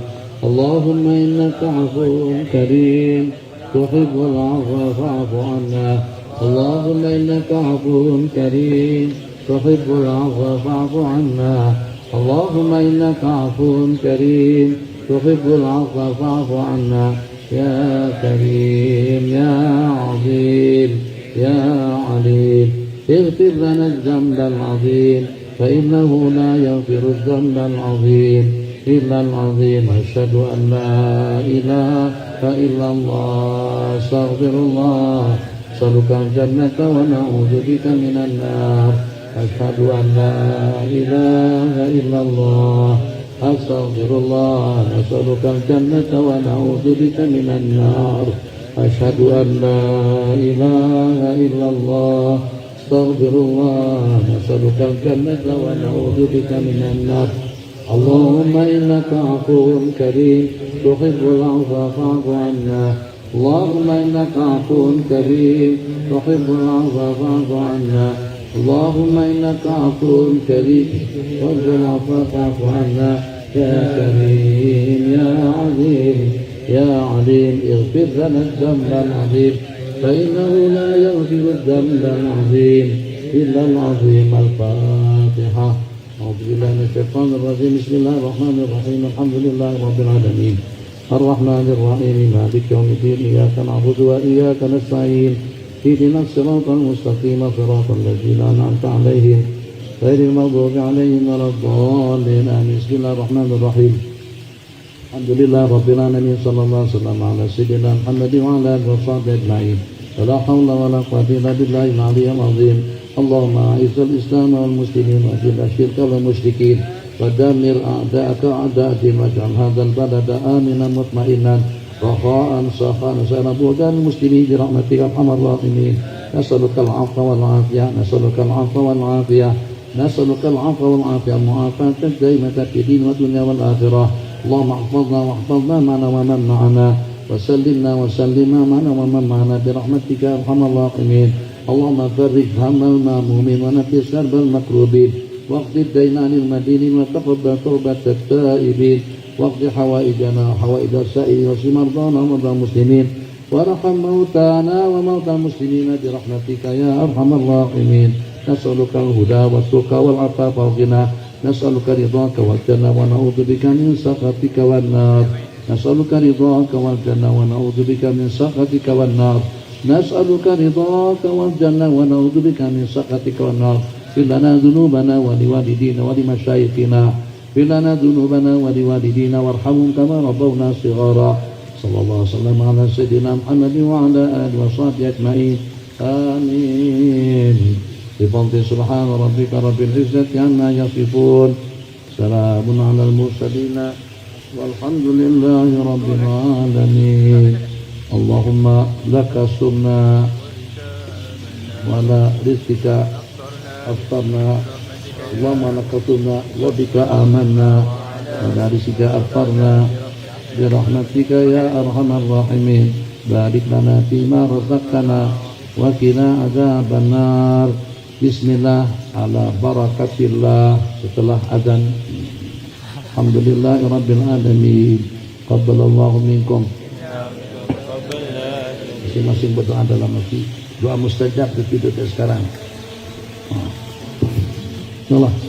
اللهم إنك عفو كريم تحب العفو فاعف عنا اللهم إنك عفو كريم تحب العفو فاعف عنا اللهم إنك عفو كريم تحب العفو فاعف عنا يا كريم يا عظيم يا عليم اغفر لنا الذنب العظيم فإنه لا يغفر الذنب العظيم إلا العظيم أشهد أن لا إله إلا الله أستغفر الله أسألك الجنة ونعوذ بك من النار أشهد أن لا إله إلا الله أستغفر الله أسألك الجنة ونعوذ بك من النار أشهد أن لا إله إلا الله أستغفر الله أسألك الجنة ونعوذ بك من النار اللهم إنك عفو كريم تحب العفو فاعف عنا اللهم إنك عفو كريم تحب العفو فاعف عنا اللهم إنك عفو كريم تحب العفو فاعف عنا يا كريم يا عظيم يا عليم اغفر لنا الذنب العظيم فإنه لا يغفر الذنب العظيم إلا العظيم الفاتحة أعوذ بالله من الشيطان الرجيم بسم الله الرحمن الرحيم الحمد لله رب العالمين الرحمن الرحيم مالك يوم الدين إياك نعبد وإياك نستعين اهدنا الصراط المستقيم صراط الذين أنعمت عليهم غير المغضوب عليهم ولا الضالين آمين بسم الله الرحمن الرحيم الحمد لله رب العالمين صلى الله عليه وسلم على سيدنا محمد وعلى آله وصحبه أجمعين ولا حول ولا قوة إلا بالله العلي العظيم اللهم أعز الإسلام والمسلمين وأذل الشرك والمشركين ودمر أعداءك أعداء الدين واجعل هذا البلد آمنا مطمئنا رخاء سخاء نسأل بلدان المسلمين برحمتك يا أرحم الراحمين نسألك العفو والعافية نسألك العفو والعافية نسألك العفو والعافية المعافاة الدائمة في الدين والدنيا والآخرة اللهم احفظنا واحفظنا معنا ومن معنا وسلمنا وسلمنا معنا ومن معنا برحمتك يا أرحم الراحمين اللهم فرج هم المهمومين ونفس كرب المكروبين واقض الدين عن المدينين وتقبل توبة التائبين واقض حوائجنا وحوائج السائلين واشف مرضانا ومرضى المسلمين وارحم موتانا وموتى المسلمين برحمتك يا أرحم الراحمين نسألك الهدى والتقى والعفاف والغنى نسألك رضاك والجنة ونعوذ بك من سخطك والنار نسألك رضاك والجنة ونعوذ بك من سخطك والنار نسألك رضاك والجنة ونعوذ بك من سخطك والنار اغفر لنا ذنوبنا ولوالدينا ولمشايخنا اغفر لنا ذنوبنا ولوالدينا وارحمهم كما ربونا صغارا صلى الله وسلم على سيدنا محمد وعلى آله وصحبه أجمعين آمين بفضل سبحان ربك رب العزة عما يصفون سلام على المرسلين والحمد لله رب العالمين اللهم لك صرنا وعلى رزقك أفطرنا اللهم لك صرنا وبك آمنا وعلى رزقك أفطرنا برحمتك يا أرحم الراحمين بارك لنا فيما رزقتنا وقنا عذاب النار Bismillah ala barakatillah setelah azan. Alhamdulillahirabbil alamin. Qabbalallahu minkum. Masing-masing berdoa dalam hati. Doa mustajab itu sekarang. Allah.